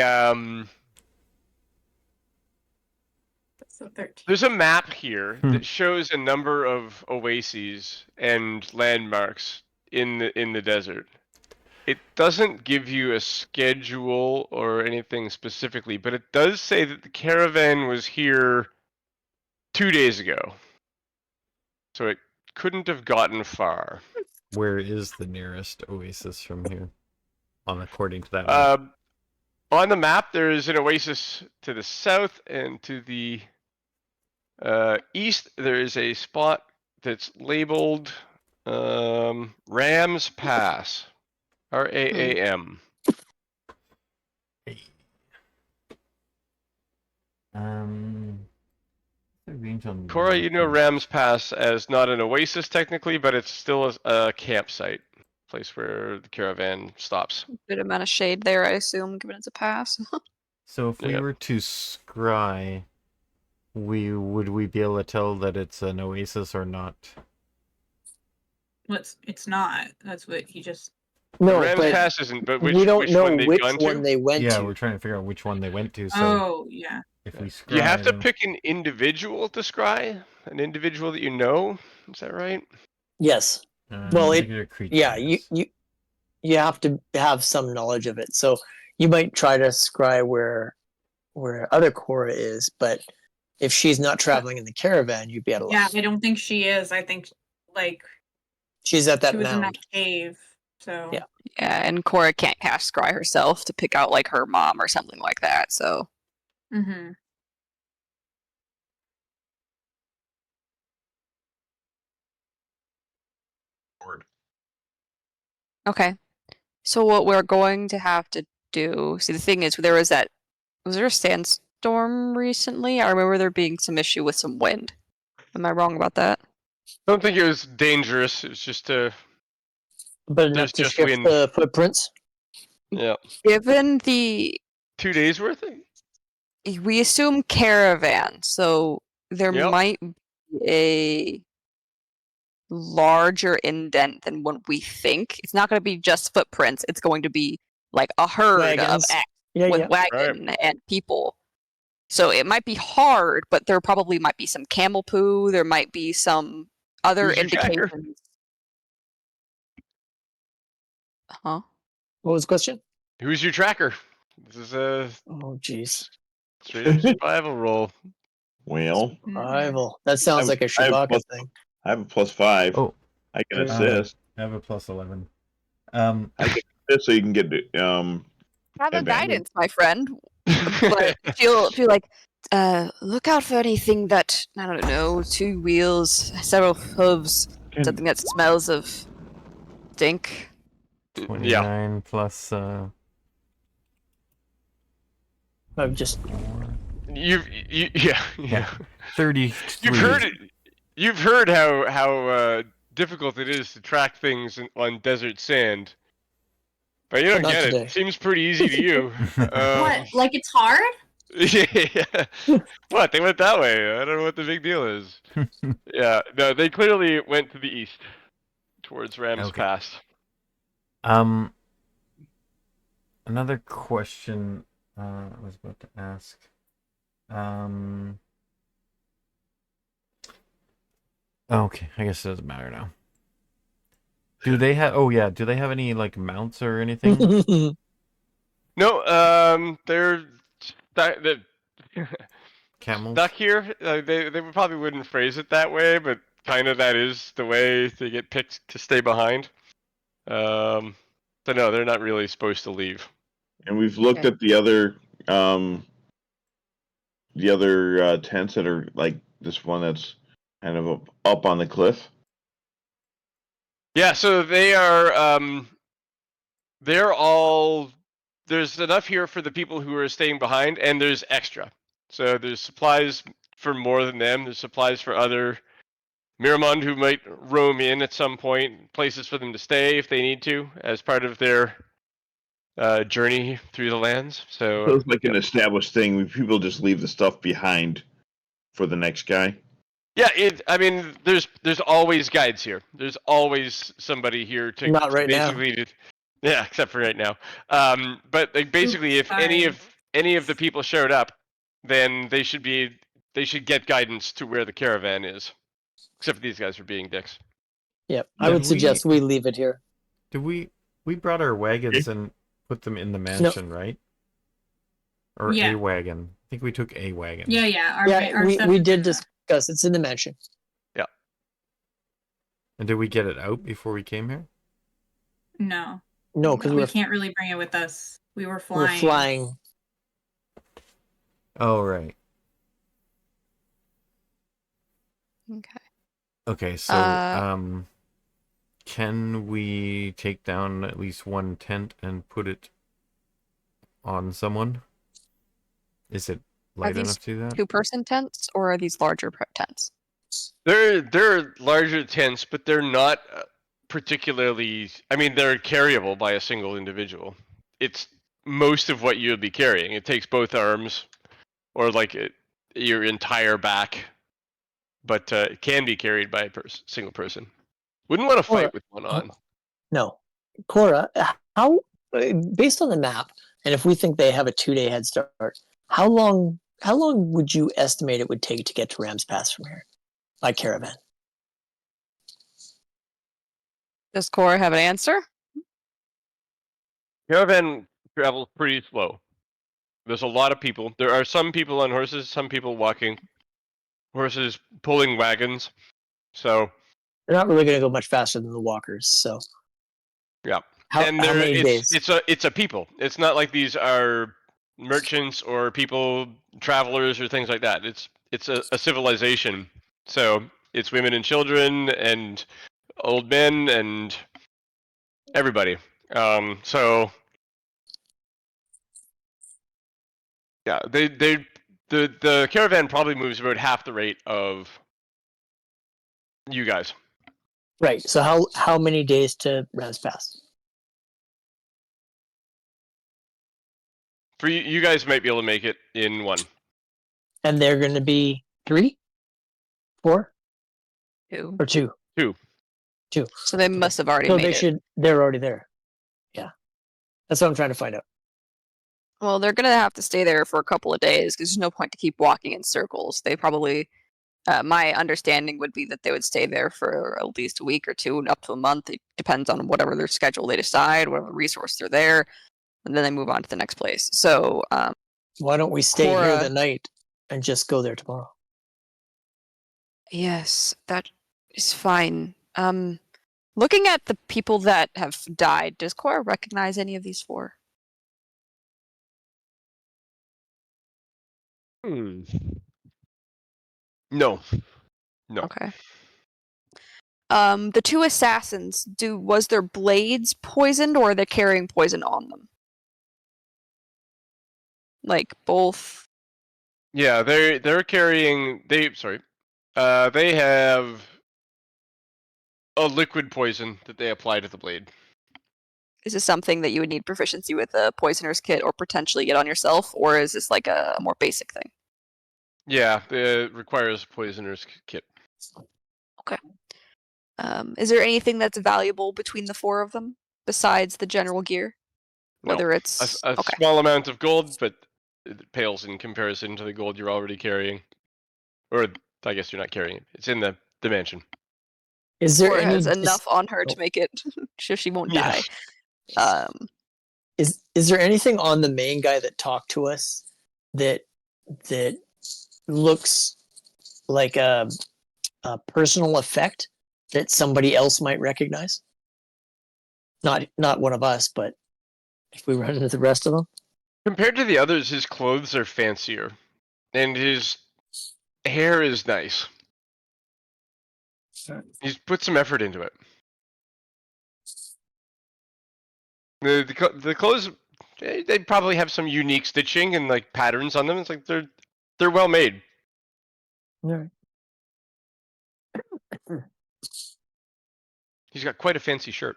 That's a 13. there's a map here that shows a number of oases and landmarks in the desert. It doesn't give you a schedule or anything specifically, but it does say that the caravan was here 2 days ago. So it couldn't have gotten far. Where is the nearest oasis from here? According to that map. On the map, there is an oasis to the south, and to the east, there is a spot that's labeled Rams Pass. RAAM. Hey. The range on Cora, map you know is- Ram's Pass as not an oasis technically, but it's still a campsite. Place where the caravan stops. Good amount of shade there, I assume, given it's a pass. So if we Yeah. were to scry, would we be able to tell that it's an oasis or not? It's not. That's what he just. No, Ram's but Pass isn't, but we which don't know one they've which gone one to? they went Yeah, to. we're trying to figure out which one they went to. So Oh yeah. if we scry, You have to then- pick an individual to scry, an individual that you know. Is that right? Yes. Well, particular creature, Yeah, yes. you have to have some knowledge of it. So you might try to scry where other Cora is, but if she's not traveling in the caravan, you'd be out of Yeah, luck. I don't think she is. I think like She's at that she was in that mound. cave. So Yeah. Yeah, and Cora can't cast Scry herself to pick out like her mom or something like that, so Mm-hmm. okay. So what we're going to have to do, see the thing is was there a sandstorm recently? I remember there being some issue with some wind. Am I wrong about that? I don't think it was dangerous. It's just But enough there's to just shift wind. the footprints. Yeah, Given the 2 days worth. we assume caravan, so there Yep. might be a larger indent than what we think. It's not going to be just footprints. It's going to be like a herd Wagons. of X Yeah, with yeah. wagon and people. So it might be hard, but there probably might be some camel poo. There might be some other Who's your tracker? indications. Huh? What was the question? Who's your tracker? This is a Oh, jeez. straight up survival roll. Well, Rival. That sounds like a I have Chewbacca plus- thing. I have a +5. Oh, I can Uh, assist. I have a +11. I can assist so you can get Have a advantage. guidance, my friend. But feel like look out for anything that I don't know, 2 wheels, several hooves, something that smells of stink. 29 plus I'm just. Yeah. 33. You've heard how difficult it is to track things on desert sand, but you don't Not get today. it. Seems pretty easy to you. What? Like it's hard? Yeah. What? They went that way. I don't know what the big deal is. Yeah. No, they clearly went to the east, towards Ram's Okay. Pass. Another question I was about to ask. Okay, I guess it doesn't matter now. Do they have? Oh yeah, do they have any like mounts or anything? No. They're Camels. stuck here. They probably wouldn't phrase it that way, but kind of that is the way they get picked to stay behind. So no, they're not really supposed to leave. And we've looked Okay. at the other tents that are like this one that's kind of up on the cliff. Yeah, so they are. They're all. There's enough here for the people who are staying behind, and there's extra. So there's supplies for more than them. There's supplies for other Miramond who might roam in at some point. Places for them to stay if they need to, as part of their journey through the lands. So So it's like an established thing where people just leave the stuff behind for the next guy. yeah, I mean, there's always guides here. There's always somebody here to Not right now. basically yeah, except for right now. But like basically, if any of the people showed up, then they should get guidance to where the caravan is. Except for these guys for being dicks. Yep. I Did would suggest we leave it here. Did we brought our wagons and put them in the mansion, right? Or Yeah. a wagon. I think we took a wagon. Yeah, yeah. Yeah, Our stuff we is did in the- discuss. It's in the mansion. And did we get it out before we came here? No. No, because we can't really bring it with us. We were we're flying. flying. Oh right. Okay. Okay, so Uh, Can we take down at least one tent and put it on someone? Is it light these enough to do that? 2-person tents, or are these larger tents? They're larger tents, but they're not particularly. I mean, they're carryable by a single individual. It's most of what you would be carrying. It takes both arms, or like your entire back, but it can be carried by a single person. Wouldn't want to fight with one on. No. Cora, how, based on the map, and if we think they have a 2-day head start, how long would you estimate it would take to get to Rams Pass from here by caravan? Does Cora have an answer? Caravan travels pretty slow. There's a lot of people. There are some people on horses, some people walking. Horses pulling wagons. So They're not really going to go much faster than the walkers. So yeah, how many days? It's a people. It's not like these are merchants or people, travelers or things like that. It's a civilization. So it's women and children and old men and everybody. So yeah, the caravan probably moves about half the rate of you guys. Right. So how many days to Rams Pass? For you guys might be able to make it in one. And they're going to be 3, 4, 2. or 2? 2. So they must have already So made they it. they're already there. Yeah. That's what I'm trying to find out. Well, they're gonna have to stay there for a couple of days because there's no point to keep walking in circles. They probably, my understanding would be that they would stay there for at least a week or 2, up to a month. It depends on whatever their schedule they decide, whatever resource they're there, and then they move on to the next place. So, Why don't we stay here Cora- the night and just go there tomorrow? yes, that is fine. Looking at the people that have died, does Cora recognize any of these 4? No. Okay. The 2 assassins, was their blades poisoned or are they carrying poison on them? Like both. Yeah, they're carrying. They have a liquid poison that they apply to the blade. Is this something that you would need proficiency with a poisoner's kit or potentially get on yourself, or is this like a more basic thing? Yeah, it requires a poisoner's kit. Okay. Is there anything that's valuable between the 4 of them besides the general gear? Whether it's a okay. small amount of gold, but it pales in comparison to the gold you're already carrying. Or I guess you're not carrying it. It's in the mansion. Is there Cora any has enough on her to make it so she won't die. Is there anything on the main guy that talked to us that looks like a personal effect that somebody else might recognize? Not one of us, but if we run into the rest of them. Compared to the others, his clothes are fancier, and his hair is nice. He's put some effort into it. The clothes, they probably have some unique stitching and like patterns on them. It's like they're well made. All right. He's got quite a fancy shirt.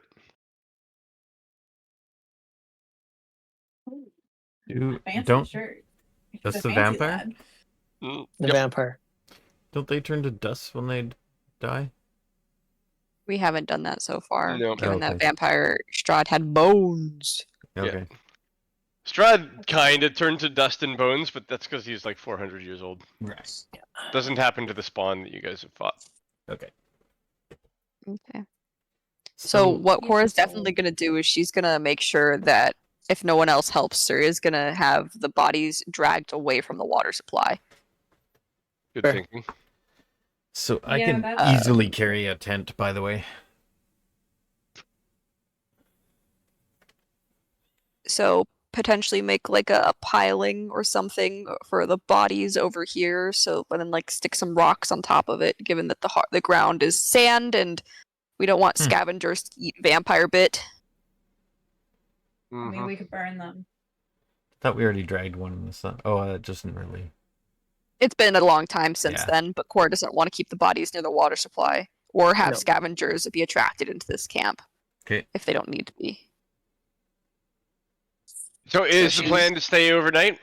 Fancy Don't shirt. He's that's a the fancy vampire? lad. The Yep. vampire. Don't they turn to dust when they die? We haven't done that so far, No. given that Okay. Vampire Strahd had bones. Okay. Strahd kind of turned to dust and bones, but that's because he's like 400 years old. Right. Doesn't happen to the spawn that you guys have fought. Okay. Okay. So what Use Cora's your definitely soul. going to do is she's going to make sure that if no one else helps her, is going to have the bodies dragged away from the water supply. Good Fair. thinking. So I Yeah, can that's- easily carry a tent, by the way. So potentially make like a piling or something for the bodies over here. So and then like stick some rocks on top of it, given that the ground is sand and We don't want scavengers to eat vampire bit. I mean, we could burn them. Thought we already dragged one in the sun. Oh, that doesn't really. It's been a long time since then, but Cora doesn't want to keep the bodies near the water supply or have scavengers be attracted into this camp. Okay. If they don't need to be. So is the plan to stay overnight?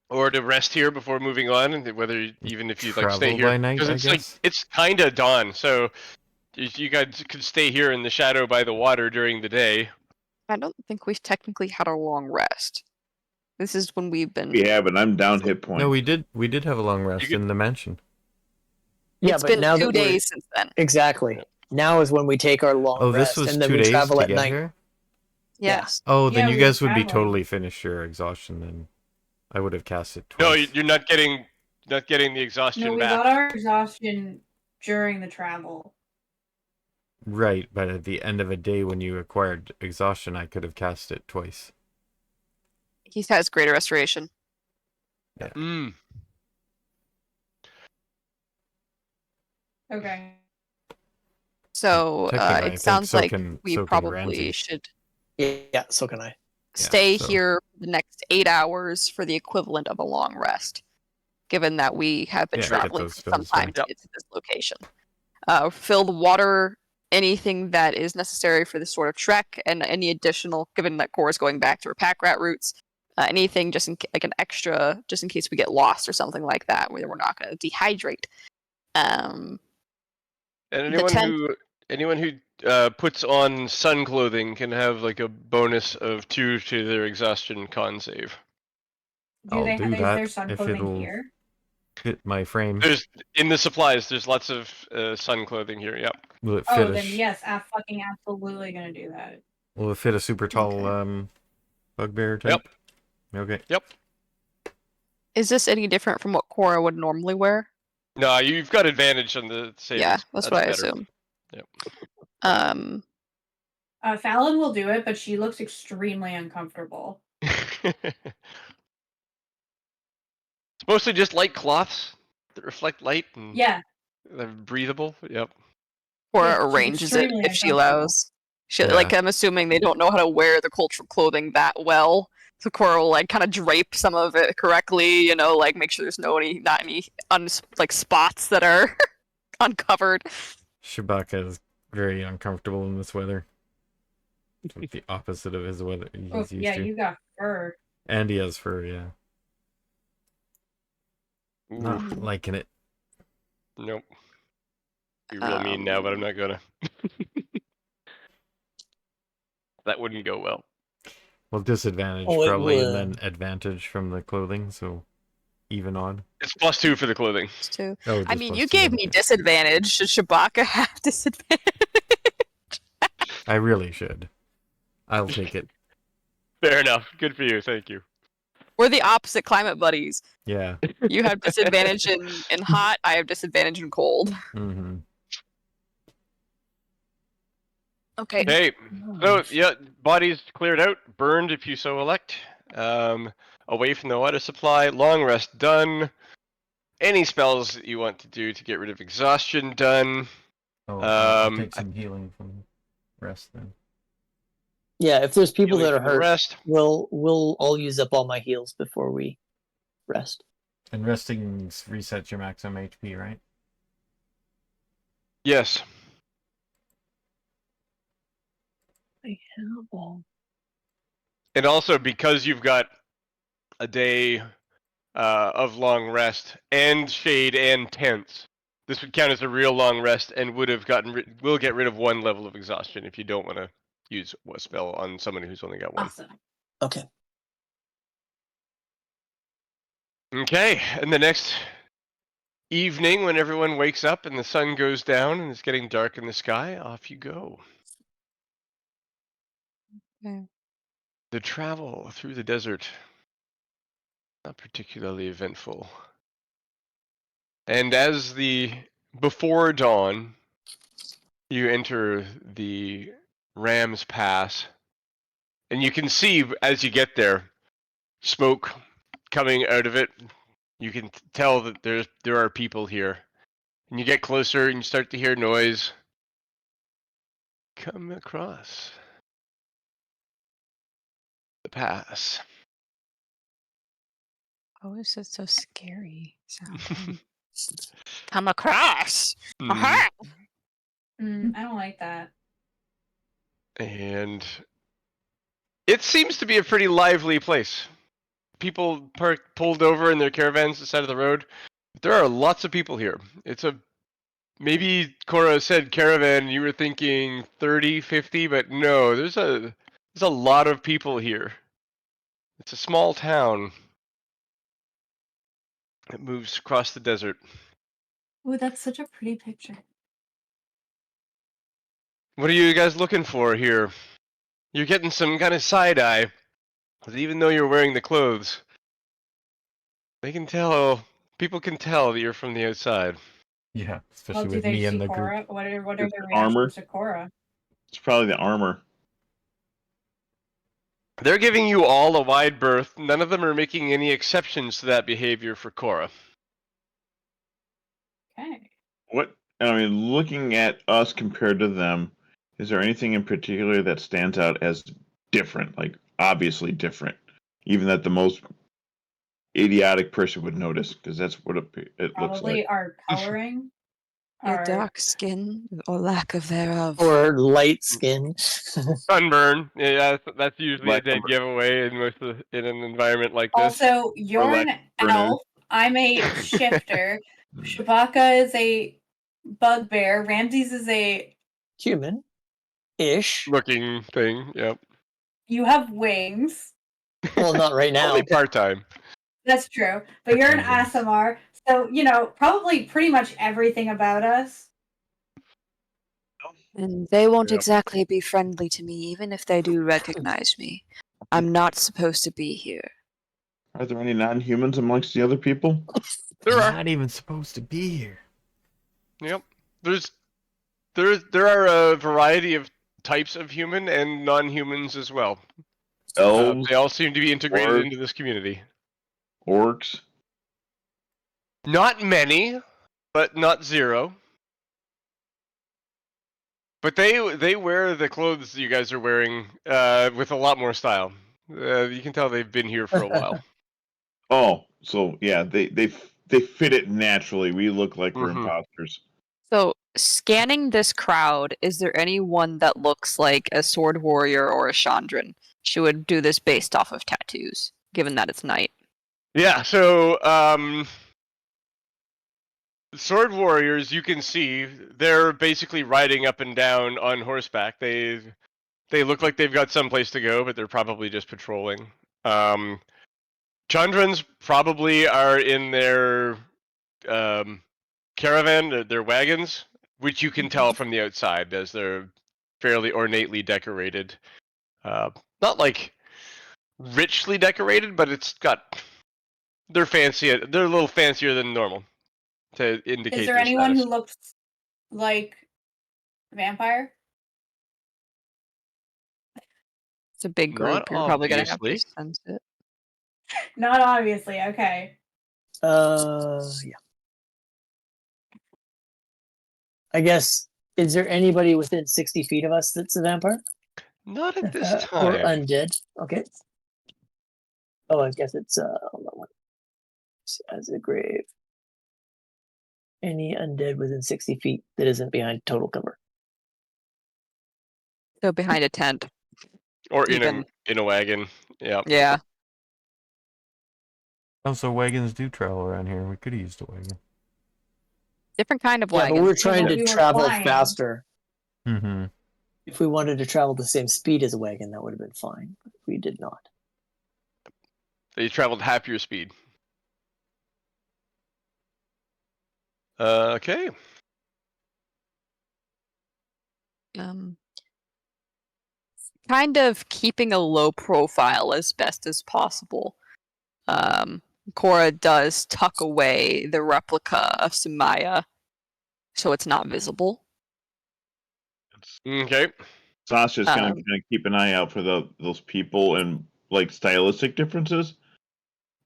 Or to rest here before moving on, and whether even if you'd like stay Travel here, by night, because I it's guess? it's kind of dawn, so you guys could stay here in the shadow by the water during the day. I don't think we've technically had a long rest. This is when we've been. We have, and I'm down hit point. No, we did have a long rest in the mansion. Yeah, It's but been now 2 that days since then. Exactly. Now is when we take our long Oh, rest, this was and then 2 we days travel to at get night. here? Yes. Oh, then Yeah, you we were guys would be traveling. totally finished your exhaustion then. I would have cast it twice. No, you're not getting the exhaustion No, we back. got our exhaustion during the travel. Right, but at the end of a day when you acquired exhaustion, I could have cast it twice. He has greater restoration. Yeah. Okay. So Technically, I it think sounds so like can- we so can probably Ramsey. should Yeah, so can I. stay so- here the next 8 hours for the equivalent of a long rest, given that we have been Yeah, get traveling those for some spells time back. to get to this location. Fill the water, anything that is necessary for this sort of trek, and any additional, given that Cora's going back to her pack rat routes, anything just like an extra, just in case we get lost or something like that, where we're not going to dehydrate. And The tent- anyone who puts on sun clothing can have like a bonus of 2 to their exhaustion con save. Do I'll they do is that there sun if clothing it'll here? fit my frame. There's in the supplies. There's lots of sun clothing here. Yep. Will it Oh, fit then yes, I'm fucking absolutely gonna do that. Will it fit a super tall bugbear type? Okay. Yep. Is this any different from what Cora would normally wear? No, you've got advantage on the savings. Yeah, that's what I better. assume. Yep. Fallon will do it, but she looks extremely uncomfortable. It's mostly just light cloths that reflect light and Yeah. they're breathable. Yep. Cora Yeah, she's arranges it extremely if she uncomfortable. allows. She, Yeah. like, I'm assuming they don't know how to wear the cultural clothing that well. So Cora will like kind of drape some of it correctly, like make sure there's not any spots that are uncovered. Shabaka is very uncomfortable in this weather. It's like the opposite of his weather he's Oh, used yeah, to. you got fur. And he has fur, yeah. Ooh, Not liking it. nope. Be real mean now, but I'm not gonna. That wouldn't go well. Well, disadvantage Oh, it probably, and would. then advantage from the clothing, so even on. It's +2 for the clothing. Too. Oh, I just mean, plus you two, gave me okay. disadvantage. Should Shabaka have disadvantage? I really should. I'll take it. Fair enough. Good for you. Thank you. We're the opposite climate buddies. Yeah. You have disadvantage in hot. I have disadvantage in cold. Mm-hmm. Okay. Hey, so yeah, bodies cleared out, burned if you so elect. Away from the water supply, long rest done. Any spells that you want to do to get rid of exhaustion done. Oh, I'll Um, take some healing from rest then. Yeah, if there's people Healing that are from the hurt, rest. we'll all use up all my heals before we rest. And resting resets your maximum HP, right? Yes. I have all. And also because you've got a day of long rest and shade and tents, this would count as a real long rest and would have will get rid of 1 level of exhaustion if you don't want to use a spell on someone who's only got 1. Awesome. Okay. Okay, and the next evening when everyone wakes up and the sun goes down and it's getting dark in the sky, off you go. Okay. The travel through the desert, not particularly eventful. And as before dawn, you enter the Ram's Pass, and you can see as you get there, smoke coming out of it. You can tell that there are people here, And you get closer and you start to hear noise come across the pass. Oh, is that so scary sounding? Come across. Mm. Aha! I don't like that. And it seems to be a pretty lively place. People pulled over in their caravans to the side of the road. There are lots of people here. It's a maybe Cora said caravan, you were thinking 30, 50, but no, there's a lot of people here. It's a small town that moves across the desert. Oh, that's such a pretty picture. What are you guys looking for here? You're getting some kind of side eye. Even though you're wearing the clothes, people can tell that you're from the outside. Yeah, Well, especially do with they me see and the Cora? group. What are It's their armor. reactions to Cora? It's probably the armor. They're giving you all a wide berth. None of them are making any exceptions to that behavior for Cora. Okay. Looking at us compared to them, is there anything in particular that stands out as different, like obviously different, even that the most idiotic person would notice? Because that's what it looks Probably like. our coloring. Your our dark skin, or lack of thereof. Or light skin. Sunburn. Yeah, that's usually a Lack dead of- giveaway in an environment like this. Also, you're lack an of burn elf. I'm a shifter. Shabaka is a bugbear. Ramses is a. Human. Ish. Looking thing. Yep. You have wings. Well, not right now. Only part-time. That's true. But you're an Pretend wings. Asimar. So, probably pretty much everything about us. And they won't Yep. exactly be friendly to me, even if they do recognize me. I'm not supposed to be here. Are there any non-humans amongst the other people? There are. Not even supposed to be here. Yep. There are a variety of types of human and non-humans as well. Elves, They all seem to be integrated orcs. into this community. Orcs. Not many, but not zero. But they wear the clothes you guys are wearing with a lot more style. You can tell they've been here for a while. Oh, so yeah, they fit it naturally. We look like we're Mhm. imposters. So, scanning this crowd, is there anyone that looks like a sword warrior or a Chandran? She would do this based off of tattoos, given that it's night. Yeah, so sword warriors, you can see they're basically riding up and down on horseback. They look like they've got someplace to go, but they're probably just patrolling. Chandrans probably are in their caravan, their wagons, which you can tell from the outside as they're fairly ornately decorated. Not like richly decorated, but they're fancy. They're a little fancier than normal to indicate. Is there their anyone status. who looks like a vampire? It's a big Not group. You're probably going to have to obviously. sense it. Not obviously. Okay. Yeah. I guess, is there anybody within 60 feet of us that's a vampire? Not at this Or time. undead? Okay. Oh, I guess it's, hold on. As a grave. Any undead within 60 feet that isn't behind total cover. So behind a tent. Or Even. in a wagon. Yeah. Yeah. Also, wagons do travel around here. We could have used a wagon. Different kind of Yeah, wagon. but we're trying but to we were travel flying. faster. Mm-hmm. If we wanted to travel the same speed as a wagon, that would have been fine. But we did not. They traveled half your speed. Okay. Kind of keeping a low profile as best as possible. Cora does tuck away the replica of Sumaya so it's not visible. Okay. Sasha's gonna kind of keep an eye out for those people and like stylistic differences,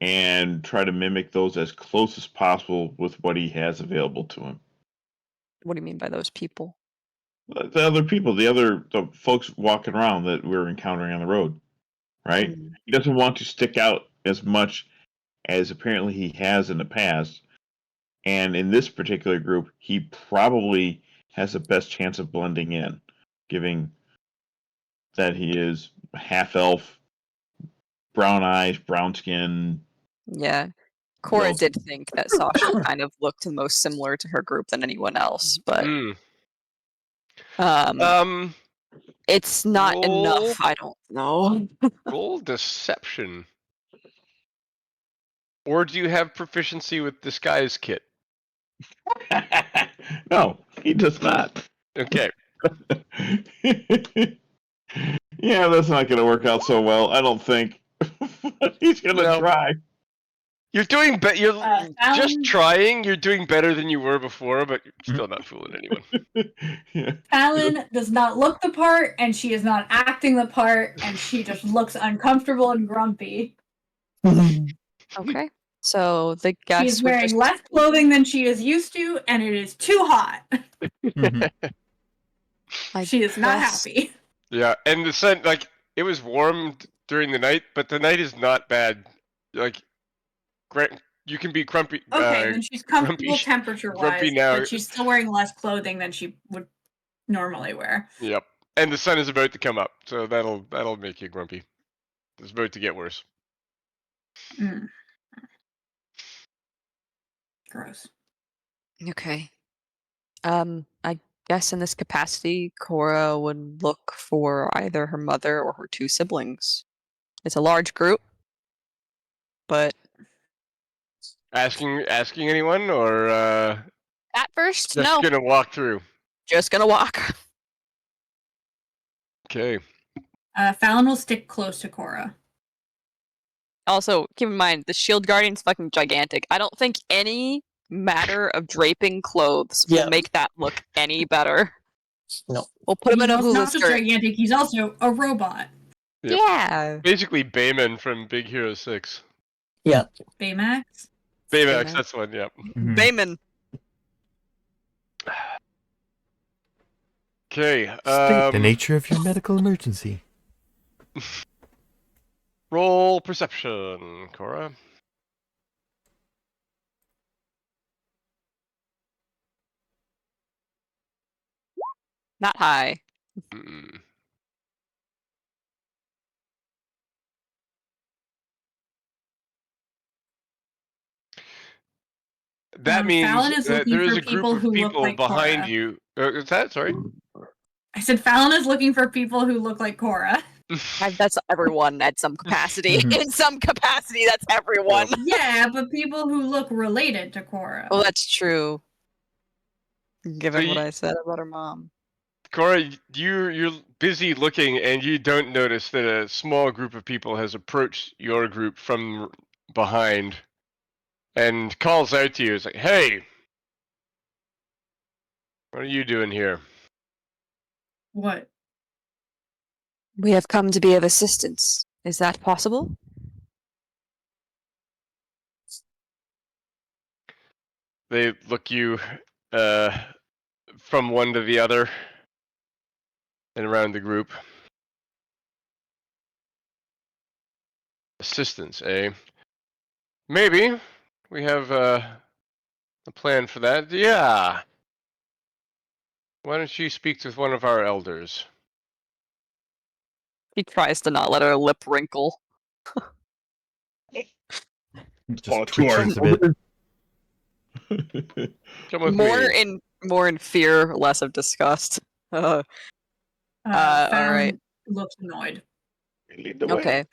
and try to mimic those as close as possible with what he has available to him. What do you mean by those people? The other people, the folks walking around that we're encountering on the road, right? Mm. He doesn't want to stick out as much as apparently he has in the past. And in this particular group, he probably has the best chance of blending in, given that he is half elf, brown eyes, brown skin. Yeah. Cora Well- did think that Sasha kind of looked the most similar to her group than anyone else, but it's not roll- enough. I don't know. Roll deception. Or do you have proficiency with disguise kit? No, he does not. Okay. Yeah, that's not going to work out so well, I don't think. He's going to No. try. You're doing better. You're just Fallon- trying. You're doing better than you were before, but you're still not fooling anyone. Yeah. Fallon does not look the part, and she is not acting the part, and she just looks uncomfortable and grumpy. Okay. So the guess She's would wearing just less clothing than she is used to, and it is too hot. I She is not guess- happy. Yeah, and the sun, like, it was warm during the night, but the night is not bad. Like, you can be grumpy. Okay, then she's comfortable grumpy temperature-wise, now. but she's still wearing less clothing than she would normally wear. Yep. And the sun is about to come up, so that'll make you grumpy. It's about to get worse. Mm. Gross. Okay. I guess in this capacity, Cora would look for either her mother or her two siblings. It's a large group, but Asking anyone, or at first, just no. gonna walk through? Just gonna walk. Okay. Fallon will stick close to Cora. Also, keep in mind, the shield guardian's fucking gigantic. I don't think any matter of draping clothes Yeah. will make that look any better. No. We'll put him He's in a also hula not just skirt. gigantic, he's also a robot. Yep. Yeah. Basically, Bayman from Big Hero 6. Baymax? Baymax, Baymax. that's one. Yep. Bayman. Okay. State the nature of your medical emergency. Roll perception, Cora. Not high. Mm-mm. That means Fallon is that looking there is for a group people of who look people like behind Cora. you. Is that sorry? I said Fallon is looking for people who look like Cora. That's everyone at some capacity. In some capacity, that's everyone. Yeah, but people who look related to Cora. Well, that's true. Given So what you- I said about her mom. Cora, you're busy looking, and you don't notice that a small group of people has approached your group from behind, and calls out to you. It's like, "Hey, what are you doing here?" What? We have come to be of assistance. Is that possible? They look you from one to the other and around the group. Assistance, eh? Maybe. We have a plan for that. Yeah. Why don't you speak with one of our elders? He tries to not let her lip wrinkle. Just twitches a bit. Come with More me. in fear, less of disgust. Fallon alright. looks annoyed. Lead the way. Okay.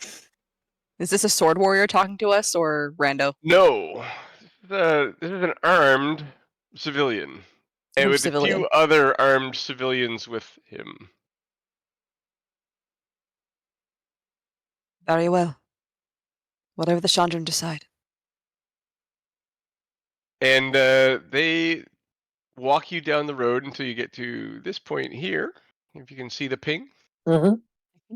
Is this a sword warrior talking to us or rando? No. This is an armed civilian. And Armed with civilian. a few other armed civilians with him. Very well. Whatever the Chandran decide. And they walk you down the road until you get to this point here. If you can see the ping. Mm-hmm.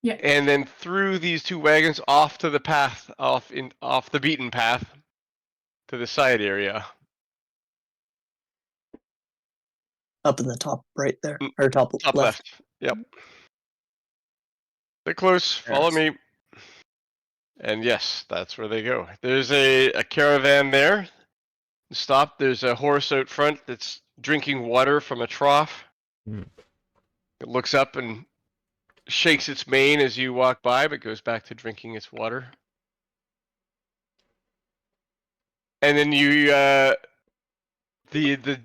Yeah. And then through these two wagons off to the path, off the beaten path to the side area. Up in the top right there, or top Top left. left. Yep. They're close. Follow me. And yes, that's where they go. There's a caravan there. Stop. There's a horse out front that's drinking water from a trough. Hmm. It looks up and shakes its mane as you walk by, but goes back to drinking its water. And then you, the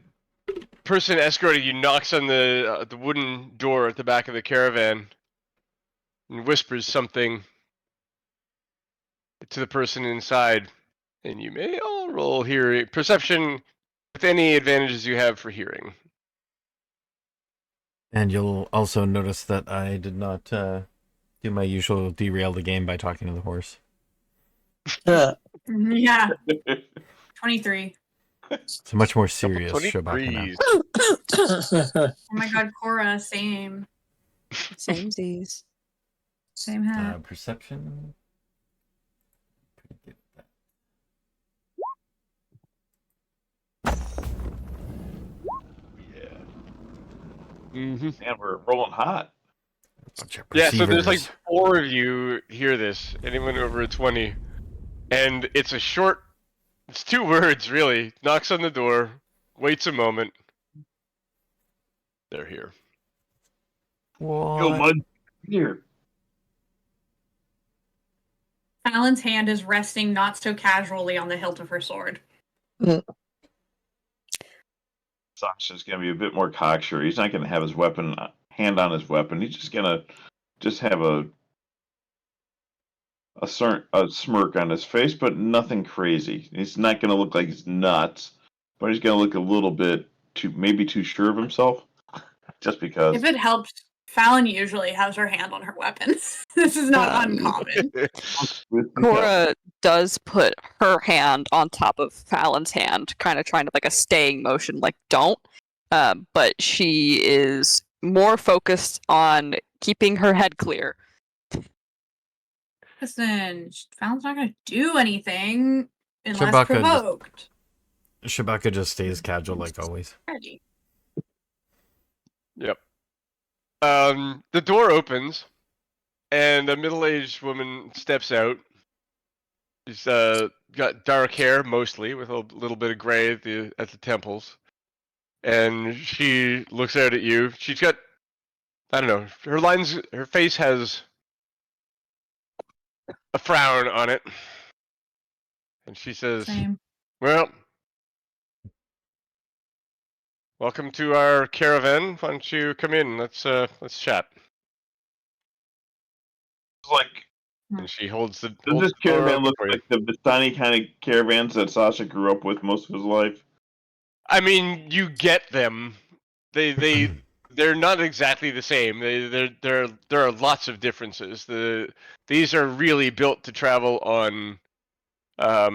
person escorting you knocks on the wooden door at the back of the caravan and whispers something to the person inside. And you may all roll hearing perception with any advantages you have for hearing. And you'll also notice that I did not do my usual derail the game by talking to the horse. Yeah. 23. It's a much more serious Shabaka now. 23s. Oh my god, Cora, same. Samesies. Same hat. Perception. Pretty good at Yeah. Mm-hmm. Man, we're rolling hot. that. Bunch of Yeah, so there's like perceivers. 4 of you hear this. Anyone over a 20. And it's a short, it's 2 words really. Knocks on the door, waits a moment. They're here. Yo, What? bud. Here. Fallon's hand is resting not so casually on the hilt of her sword. Sasha's going to be a bit more cocksure. He's not going to have his weapon, hand on his weapon. He's just going to have a smirk on his face, but nothing crazy. He's not going to look like he's nuts, but he's going to look a little bit maybe too sure of himself, just because. If it helps, Fallon usually has her hand on her weapon. This is not uncommon. Cora does put her hand on top of Fallon's hand, kind of trying to like a staying motion, like don't. But she is more focused on keeping her head clear. Listen, Fallon's not going to do anything unless Shabaka provoked. Shabaka just stays casual like always. Ready. Yep. The door opens, and a middle-aged woman steps out. She's got dark hair mostly, with a little bit of gray at the temples. And she looks out at you. She's got, I don't know, her face has a frown on it. And she says, Same. well, welcome to our caravan. Why don't you come in? Let's chat. Like, And she holds the does holds this the door caravan open look for you. like the Vistani kind of caravans that Sasha grew up with most of his life? I mean, you get them. They're not exactly the same. There are lots of differences. These are really built to travel on. I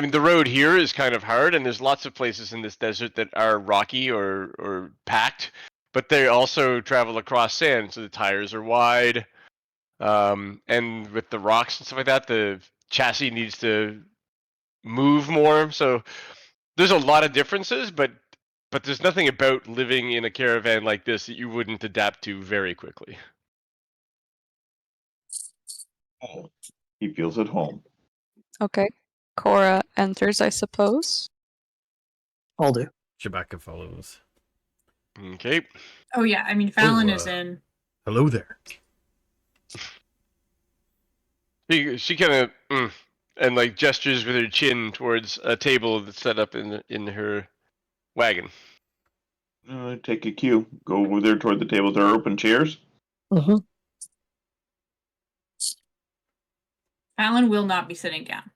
mean, the road here is kind of hard, and there's lots of places in this desert that are rocky or packed, but they also travel across sand, so the tires are wide. And with the rocks and stuff like that, the chassis needs to move more. So there's a lot of differences, but there's nothing about living in a caravan like this that you wouldn't adapt to very quickly. Oh, he feels at home. Okay. Cora enters, I suppose. I'll do. Shabaka follows. Okay. Oh yeah, I mean Fallon is in. Hello there. She kind of and like gestures with her chin towards a table that's set up in her wagon. Take a cue. Go over there toward the tables. There are open chairs. Mm-hmm. Fallon will not be sitting down.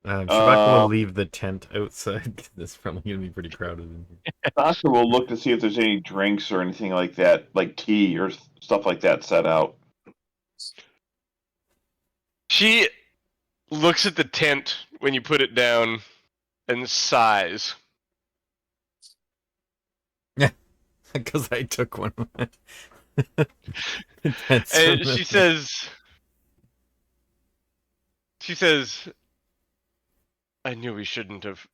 Shabaka will leave the tent outside. It's probably going to be pretty crowded in here. Sasha will look to see if there's any drinks or anything like that, like tea or stuff like that set out. She looks at the tent when you put it down and sighs. Because I took one. And she says, I knew we shouldn't have.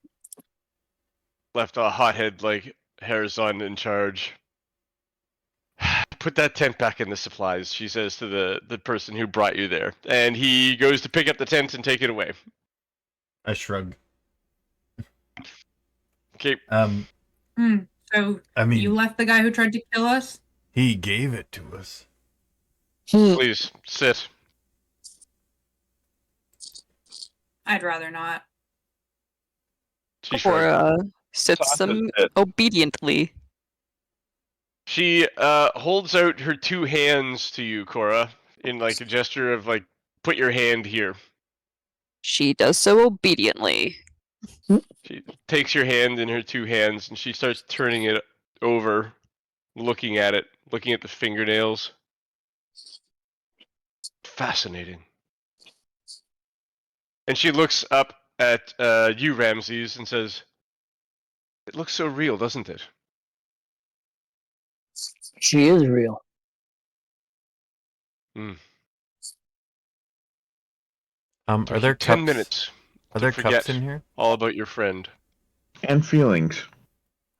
left a hothead like Harazon in charge. Put that tent back in the supplies, she says to the person who brought you there. And he goes to pick up the tent and take it away. I shrug. Okay. So I mean, you left the guy who tried to kill us? he gave it to us. Please, sit. I'd rather not. She shrugs. Cora sits Tosses them it. obediently. She holds out her two hands to you, Cora, in like a gesture of like, put your hand here. She does so obediently. She takes your hand in her two hands and she starts turning it over, looking at it, looking at the fingernails. Fascinating. And she looks up at you, Ramses, and says, "It looks so real, doesn't it?" She is real. Are Took there you 10 cups? minutes Are to there forget cups in here? all about your friend. And feelings.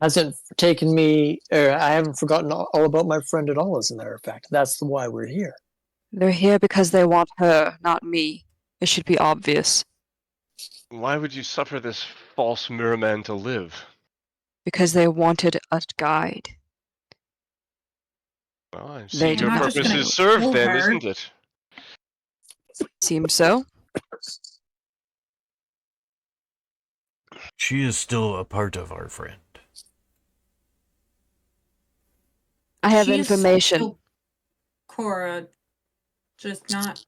Hasn't taken me, or I haven't forgotten all about my friend at all, as a matter of fact. That's why we're here. They're here because they want her, not me. It should be obvious. Why would you suffer this false merman to live? Because they wanted a guide. Well, I They see did your not purpose know. is served Kill then, her. isn't it? Seems so. She is still a part of our friend. I have She is information. still Cora, just not.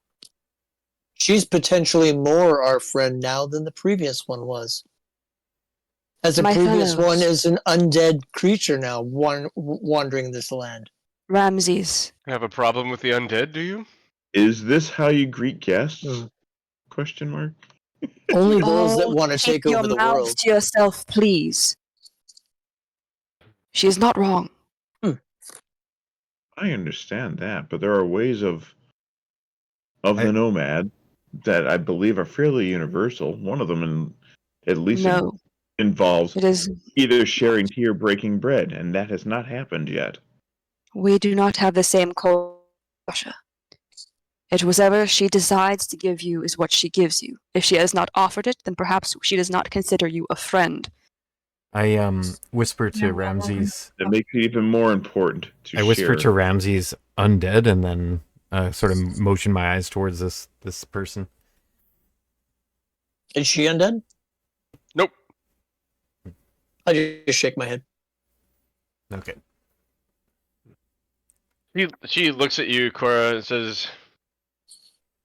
She's potentially more our friend now than the previous one was. As the My previous fellows. one is an undead creature now, wandering this land. Ramses. Have a problem with the undead, do you? Is this how you greet guests? Hmm. Question mark. Only those that Oh, want to keep take over your the mouths world. to yourself, please. She is not wrong. I understand that, but there are ways of the nomad that I believe are fairly universal. One of them, at least, No, involves it is. either sharing tea or breaking bread, and that has not happened yet. We do not have the same culture. It whatever she decides to give you is what she gives you. If she has not offered it, then perhaps she does not consider you a friend. I whisper to Yeah, Ramses. That makes it even more important to I whisper share. to Ramses, undead, and then sort of motion my eyes towards this person. Is she undead? Nope. I just shake my head. Okay. She looks at you, Cora, and says,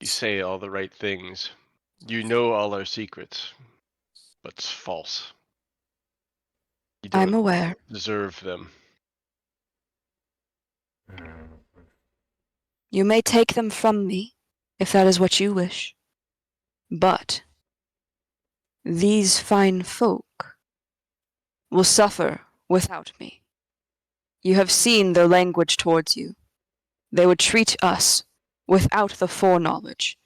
"You say all the right things. You know all our secrets, but it's false. You I'm don't aware. deserve them." You may take them from me, if that is what you wish. But these fine folk will suffer without me. You have seen their language towards you. They would treat us without the foreknowledge.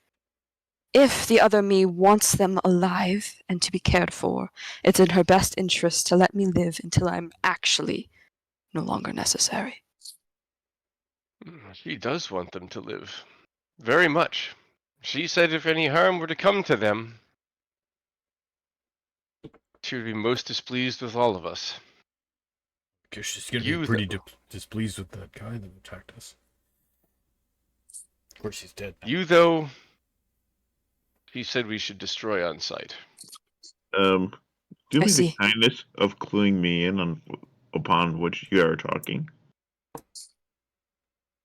If the other me wants them alive and to be cared for, it's in her best interest to let me live until I'm actually no longer necessary. She does want them to live. Very much. She said if any harm were to come to them, she would be most displeased with all of us. Guess she's gonna You, be pretty though. displeased with that guy that attacked us. Of course, he's dead. You, though, she said we should destroy on sight. Do I me the see. kindness of cluing me in upon which you are talking.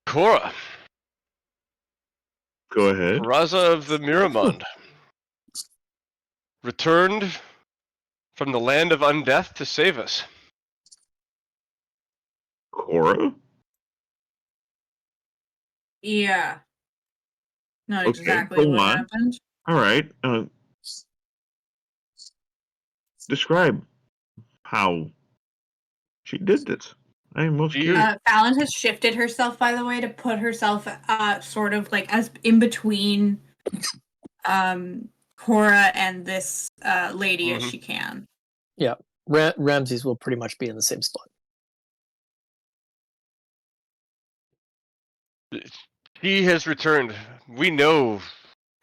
Cora, Go ahead. Peraza of the Miramond, returned from the land of undeath to save us. Cora? Yeah. Not Okay, exactly go what on. happened. All right. Describe how she did this. I am most curious. Fallon has shifted herself, by the way, to put herself sort of like as in between Cora and this lady as she can. Ramses will pretty much be in the same spot. She has returned. We know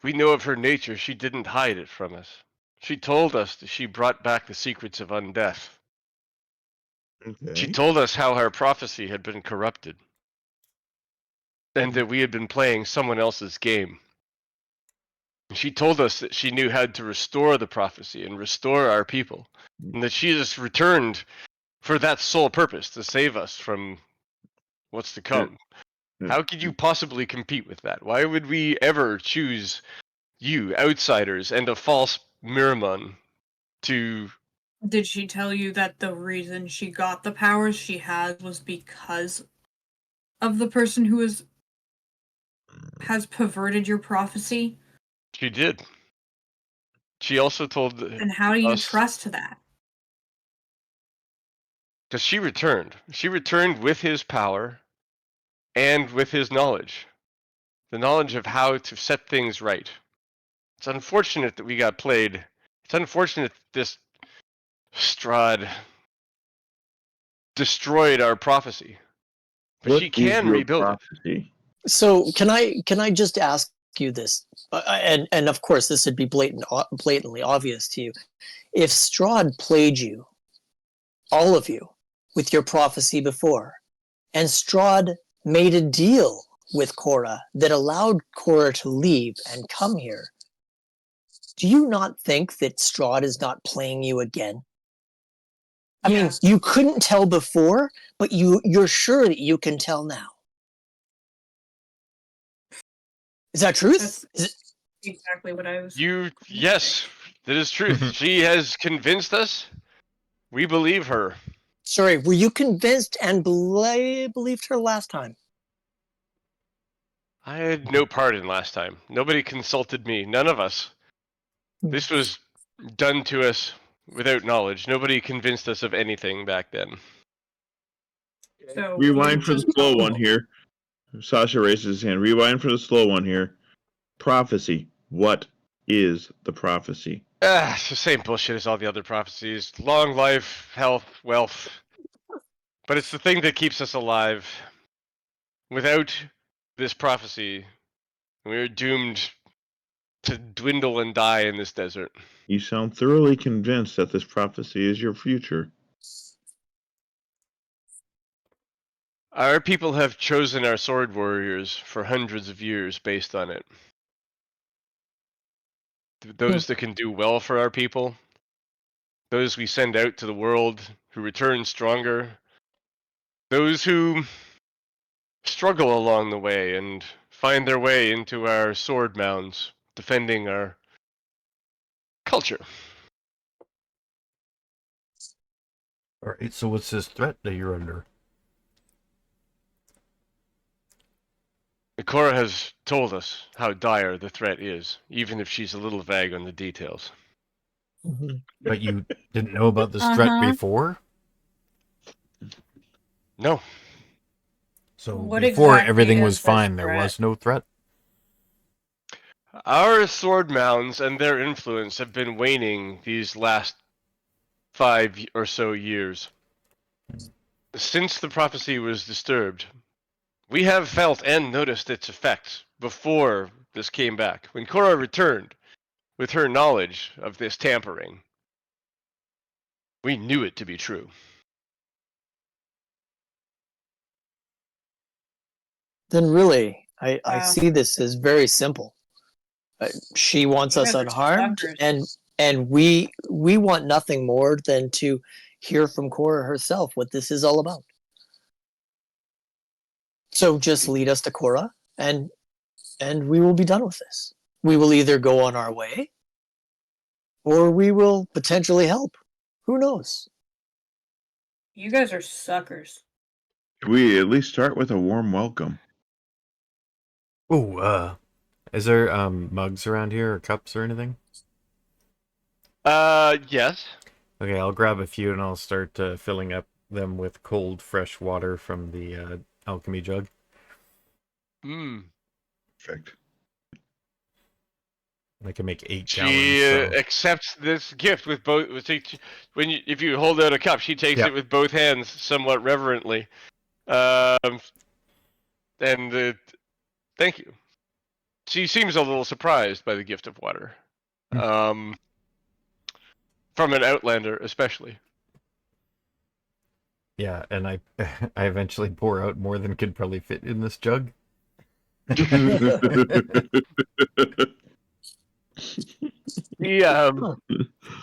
of her nature. She didn't hide it from us. She told us that she brought back the secrets of undeath. She Okay. told us how our prophecy had been corrupted. And that we had been playing someone else's game. She told us that she knew how to restore the prophecy and restore our people. And that she has returned for that sole purpose, to save us from what's to come. How could you possibly compete with that? Why would we ever choose you, outsiders, and a false Miramon to... Did she tell you that the reason she got the powers she has was because of the person who has perverted your prophecy? She did. She also told And how do you us... trust that? Because she returned. She returned with his power and with his knowledge. The knowledge of how to set things right. It's unfortunate that we got played. It's unfortunate that this Strahd destroyed our prophecy. But What she is can your rebuild prophecy? So can I just ask you this? And of course, this would be blatantly obvious to you. If Strahd played you, all of you, with your prophecy before, and Strahd made a deal with Cora that allowed Cora to leave and come here, do you not think that Strahd is not playing you again? I mean, you couldn't tell before, but you're sure that you can tell now. Is that truth? That's exactly what I was... Yes, that is truth. She has convinced us. We believe her. Sorry, were you convinced and believed her last time? I had no part in last time. Nobody consulted me. None of us. This was done to us without knowledge. Nobody convinced us of anything back then. So Rewind for the slow one here. Sasha raises his hand. Rewind for the slow one here. Prophecy. What is the prophecy? It's the same bullshit as all the other prophecies. Long life, health, wealth. But it's the thing that keeps us alive. Without this prophecy, we're doomed to dwindle and die in this desert. You sound thoroughly convinced that this prophecy is your future. Our people have chosen our sword warriors for hundreds of years based on it. Those that can do well for our people, those we send out to the world who return stronger, those who struggle along the way and find their way into our sword mounds, defending our culture. Alright, so what's this threat that you're under? Cora has told us how dire the threat is, even if she's a little vague on the details. But you didn't know about this threat before? No. So What before exactly everything is was this fine, there threat? was no threat? Our sword mounds and their influence have been waning these last 5 or so years. Since the prophecy was disturbed, we have felt and noticed its effects before this came back. When Cora returned with her knowledge of this tampering, we knew it to be true. Then really, I Wow. see this as very simple. She wants You us guys are unharmed, suckers. and we want nothing more than to hear from Cora herself what this is all about. So just lead us to Cora, and we will be done with this. We will either go on our way, or we will potentially help. Who knows? You guys are suckers. Can we at least start with a warm welcome? Ooh, is there mugs around here or cups or anything? Yes. Okay, I'll grab a few and I'll start filling up them with cold, fresh water from the alchemy jug. Hmm. Perfect. I can make 8 She gallons. So. accepts this gift with both. If you hold out a cup, she takes Yep. it with both hands, somewhat reverently. And thank you. She seems a little surprised by the gift of water. From an outlander, especially. Yeah, and I eventually pour out more than could probably fit in this jug. Yeah.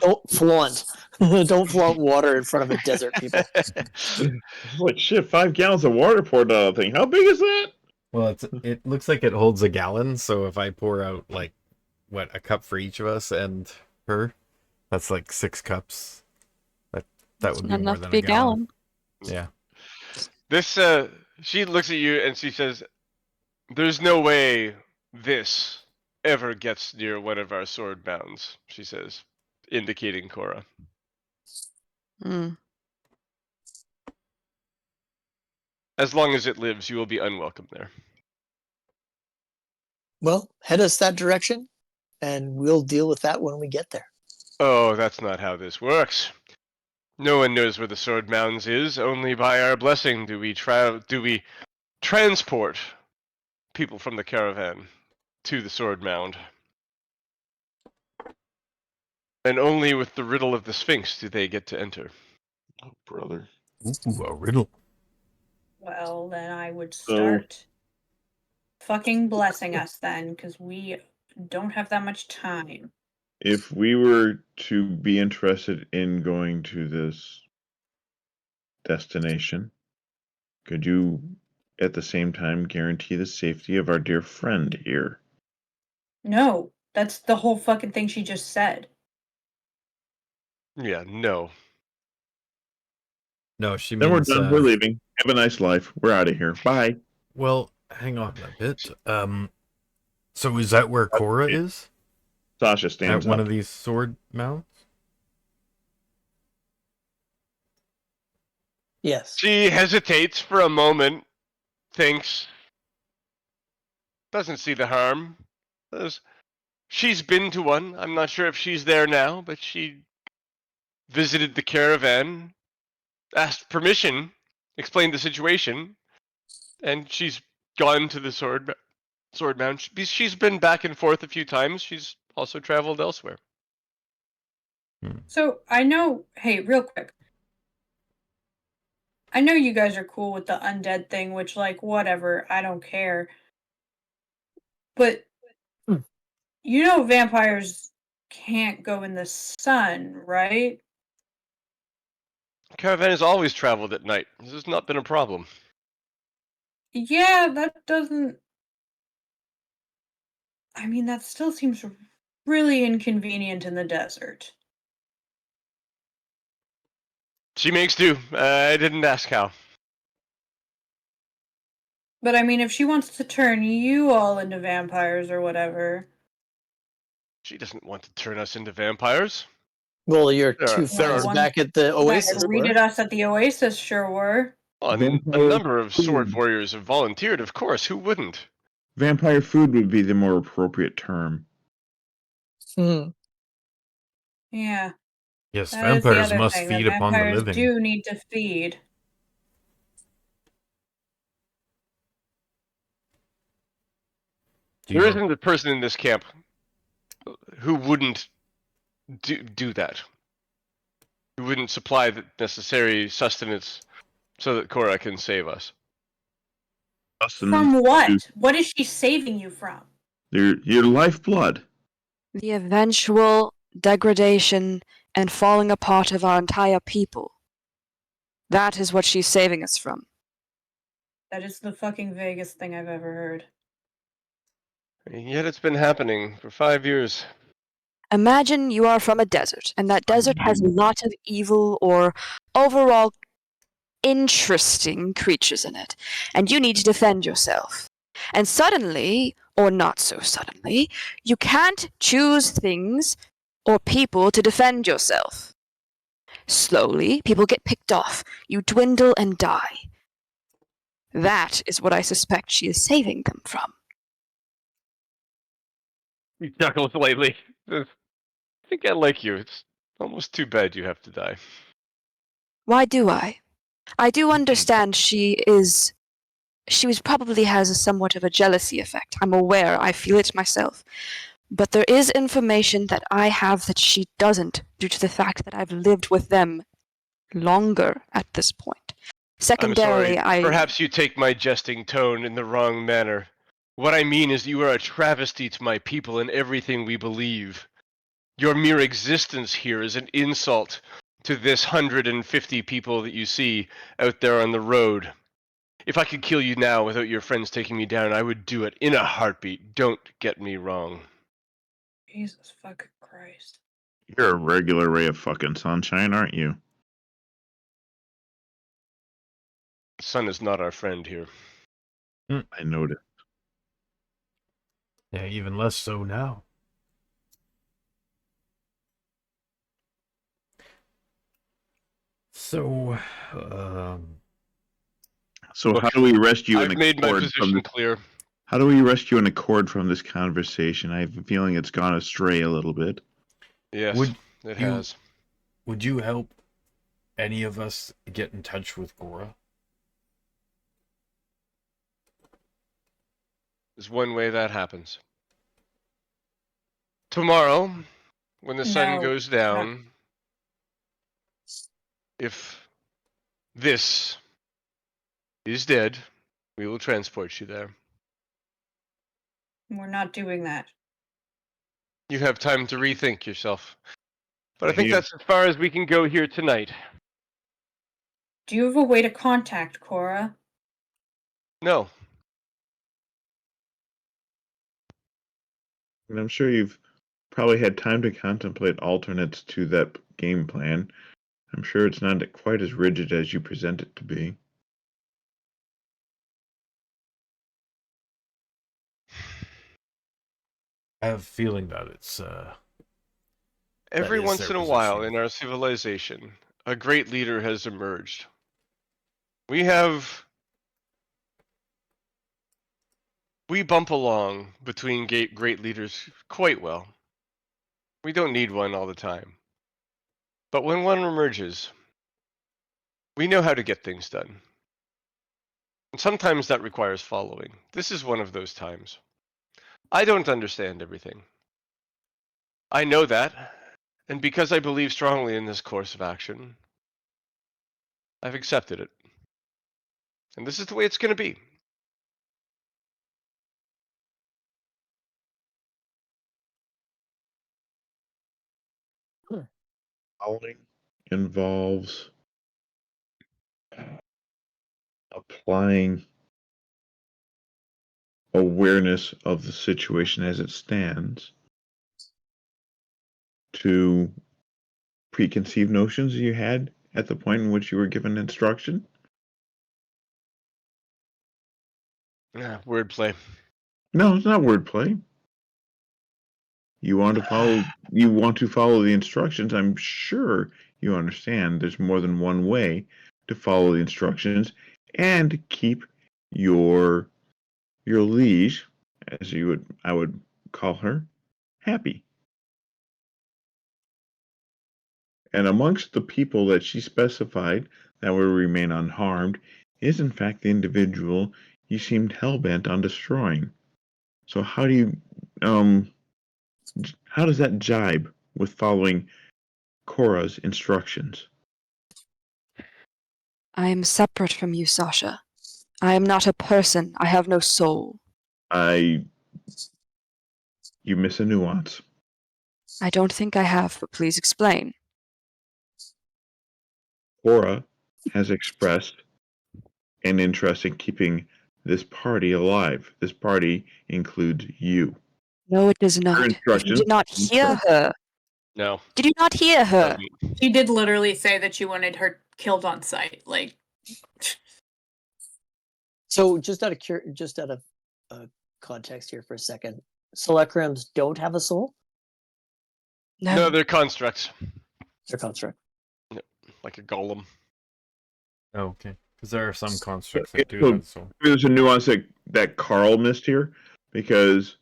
Don't flaunt. Don't flaunt water in front of a desert, people. What shit? 5 gallons of water poured out of the thing. How big is that? Well, it looks like it holds a gallon, so if I pour out like a cup for each of us and her, that's like 6 cups. That would be Not more enough than to be a gallon. Yeah. This she looks at you and she says, "There's no way this ever gets near one of our sword mounds," she says, indicating Cora. Mm. As long as it lives, you will be unwelcome there. Well, head us that direction, and we'll deal with that when we get there. Oh, that's not how this works. No one knows where the sword mounds is. Only by our blessing do we transport people from the caravan to the sword mound. And only with the riddle of the Sphinx do they get to enter. Oh, brother. Ooh, a riddle. Well, then I would So- start fucking blessing us then, because we don't have that much time. If we were to be interested in going to this destination, could you at the same time guarantee the safety of our dear friend here? No, that's the whole fucking thing she just said. Yeah, no. No, she Then means. we're done. We're leaving. Have a nice life. We're out of here. Bye. Well, hang on a bit. So is that where Cora is? Sasha At stands one up. of these sword mounts? Yes. She hesitates for a moment, thinks, doesn't see the harm. She's been to one. I'm not sure if she's there now, but she visited the caravan, asked permission, explained the situation, and she's gone to the sword mound. She's been back and forth a few times. She's also traveled elsewhere. So I know, hey, real quick. I know you guys are cool with the undead thing, which, like, whatever, I don't care. But you know vampires can't go in the sun, right? Caravan has always traveled at night. This has not been a problem. Yeah, that doesn't. I mean, that still seems really inconvenient in the desert. She makes do. I didn't ask how. But I mean, if she wants to turn you all into vampires or whatever. She doesn't want to turn us into vampires. Well, your There two are- there friends are- back at the That Oasis greeted were. us at the Oasis sure were. A Vampire number of sword food. warriors have volunteered, of course. Who wouldn't? Vampire food would be the more appropriate term. Hmm. Yeah. Yes, That is the vampires other must thing. feed The upon the vampires living. do need to feed. Do you There know- isn't a person in this camp who wouldn't do that. Who wouldn't supply the necessary sustenance so that Cora can save us. From what? What is she saving you from? Your lifeblood. The eventual degradation and falling apart of our entire people. That is what she's saving us from. That is the fucking vaguest thing I've ever heard. And yet it's been happening for 5 years. Imagine you are from a desert, and that desert has a lot of evil or overall interesting creatures in it, and you need to defend yourself. And suddenly, or not so suddenly, you can't choose things or people to defend yourself. Slowly, people get picked off, you dwindle and die. That is what I suspect she is saving them from. He chuckles lightly. I think I like you. It's almost too bad you have to die. Why do I? I do understand she probably has a somewhat of a jealousy effect. I'm aware, I feel it myself. But there is information that I have that she doesn't, due to the fact that I've lived with them longer at this point. I'm sorry. Secondarily, Perhaps you take my jesting tone in the wrong manner. What I mean is you are a travesty to my people and everything we believe. Your mere existence here is an insult to this 150 people that you see out there on the road. If I could kill you now without your friends taking me down, I would do it in a heartbeat. Don't get me wrong. Jesus fucking Christ. You're a regular ray of fucking sunshine, aren't you? The sun is not our friend here. I noticed. Yeah, even less so now. So, So Look, how do we rescue I've an made my accord from position this? clear. How do we rescue an accord from this conversation? I have a feeling it's gone astray a little bit. Yes, it has. would you help any of us get in touch with Cora? There's one way that happens. Tomorrow, when the sun No, goes down, if this is dead, we will transport you there. we're not doing that. You have time to rethink yourself. But I think Yeah. that's as far as we can go here tonight. Do you have a way to contact Cora? No. And I'm sure you've probably had time to contemplate alternates to that game plan. I'm sure it's not quite as rigid as you present it to be. I have a feeling that it's Every is once their in a while position. in our civilization, a great leader has emerged. We bump along between great leaders quite well. We don't need one all the time. But when one emerges, we know how to get things done. And sometimes that requires following. This is one of those times. I don't understand everything. I know that, and because I believe strongly in this course of action, I've accepted it. And this is the way it's going to be. Following involves applying awareness of the situation as it stands to preconceived notions you had at the point in which you were given instruction. Yeah, wordplay. No, it's not wordplay. You want to follow the instructions. I'm sure you understand there's more than one way to follow the instructions and keep your liege, as I would call her, happy. And amongst the people that she specified that would remain unharmed is in fact the individual you seemed hell-bent on destroying. So how does that jibe with following Cora's instructions? I am separate from you, Sasha. I am not a person. I have no soul. You miss a nuance. I don't think I have, but please explain. Cora has expressed an interest in keeping this party alive. This party includes you. No, it does not. If you instructions- did not hear her. No. Did you not hear her? She did literally say that she wanted her killed on sight. Like, So just out of context here for a second, Selectrams don't have a soul. No, they're constructs. They're construct. Like a golem. Oh, okay. Because there are some constructs that do So have soul. there's a nuance that Carl missed here, because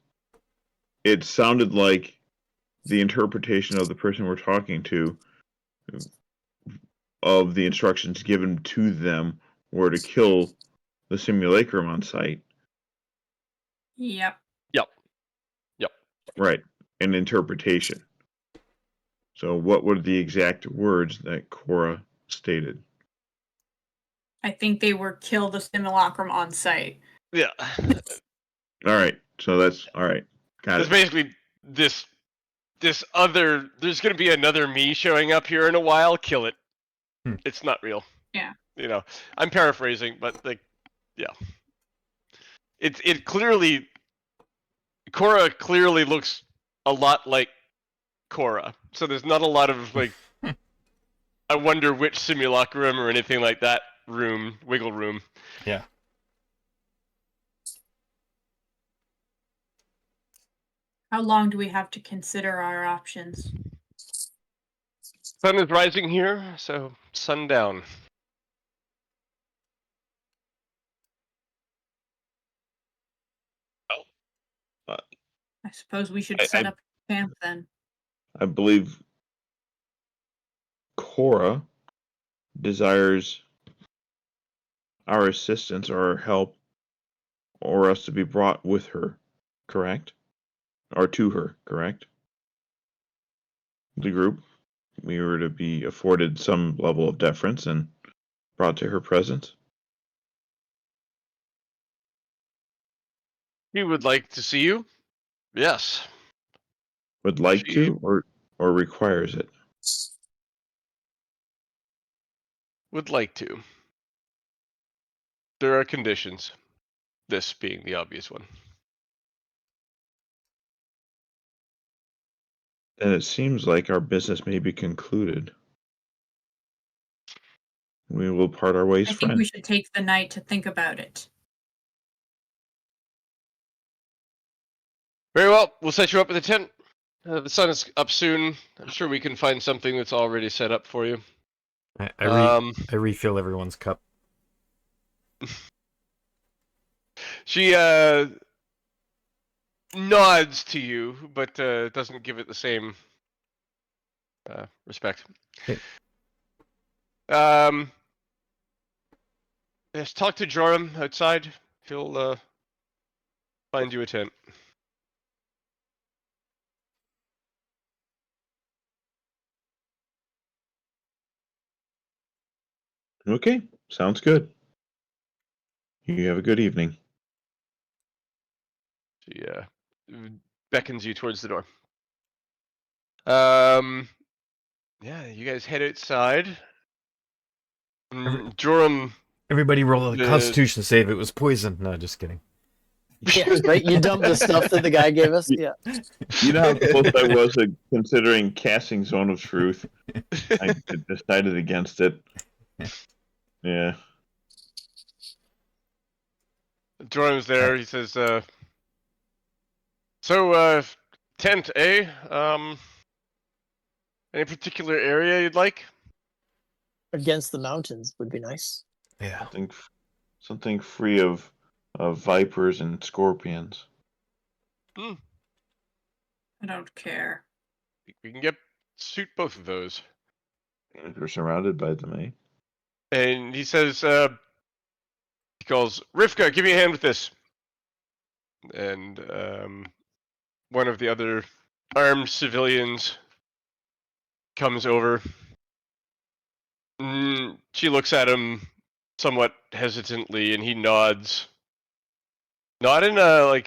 it sounded like the interpretation of the person we're talking to of the instructions given to them were to kill the simulacrum on site. Yep. Right. An interpretation. So what were the exact words that Cora stated? I think they were kill the simulacrum on site. Yeah. All right. So that's all right. Got It's it. basically this other. There's gonna be another me showing up here in a while. Kill it. It's not real. Yeah. You know, I'm paraphrasing, but like, yeah. It clearly. Cora clearly looks a lot like Cora, so there's not a lot of like. I wonder which simulacrum or anything like that wiggle room. Yeah. How long do we have to consider our options? Sun is rising here, so sundown. I suppose we should set up camp then. I believe Cora desires our assistance or our help or us to be brought with her, correct? Or to her, correct? The group. We were to be afforded some level of deference and brought to her presence. He would like to see you. Yes. Would like She- to or requires it. Would like to. There are conditions. This being the obvious one. And it seems like our business may be concluded. We will part our ways, I think friends. we should take the night to think about it. Very well. We'll set you up with a tent. The sun is up soon. I'm sure we can find something that's already set up for you. I refill everyone's cup. She nods to you, but doesn't give it the same respect. Okay. Yes, talk to Joram outside. He'll find you a tent. Okay, sounds good. You have a good evening. She beckons you towards the door. Yeah, you guys head outside. Joram. Everybody roll a Constitution save. It was poison. No, just kidding. Yeah, right. You dumped the stuff that the guy gave us. Yeah. You know how close I was at considering casting Zone of Truth? I decided against it. Yeah. Joram's there. He says, so, tent, eh? Any particular area you'd like? Against the mountains would be nice. Yeah. Something free of vipers and scorpions. I don't care. We can suit both of those. If we're surrounded by them, eh? And he says, he calls, Rivka, give me a hand with this. And one of the other armed civilians comes over. She looks at him somewhat hesitantly, and he nods. Not in an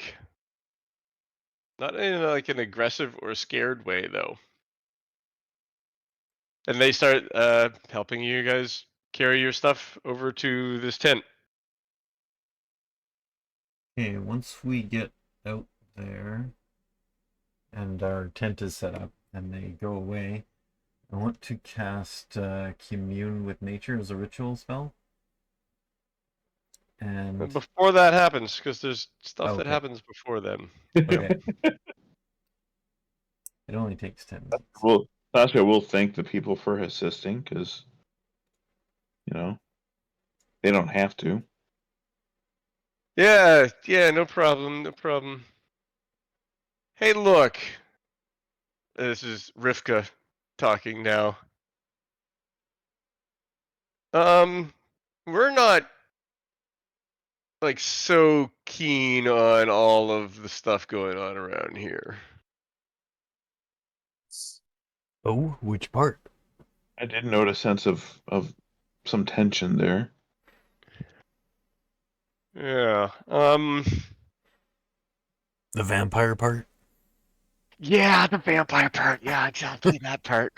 aggressive or scared way, though. And they start helping you guys carry your stuff over to this tent. Okay, once we get out there and our tent is set up and they go away, I want to cast Commune with Nature as a ritual spell. And Before that happens, because there's stuff that Okay. happens before then. okay. It only takes 10 minutes. Well, Sasha will thank the people for assisting because, they don't have to. Yeah, no problem. Hey, look. This is Rivka talking now. We're not like so keen on all of the stuff going on around here. Oh, which part? I did note a sense of some tension there. Yeah. The vampire part? Yeah, the vampire part. Yeah, exactly that part.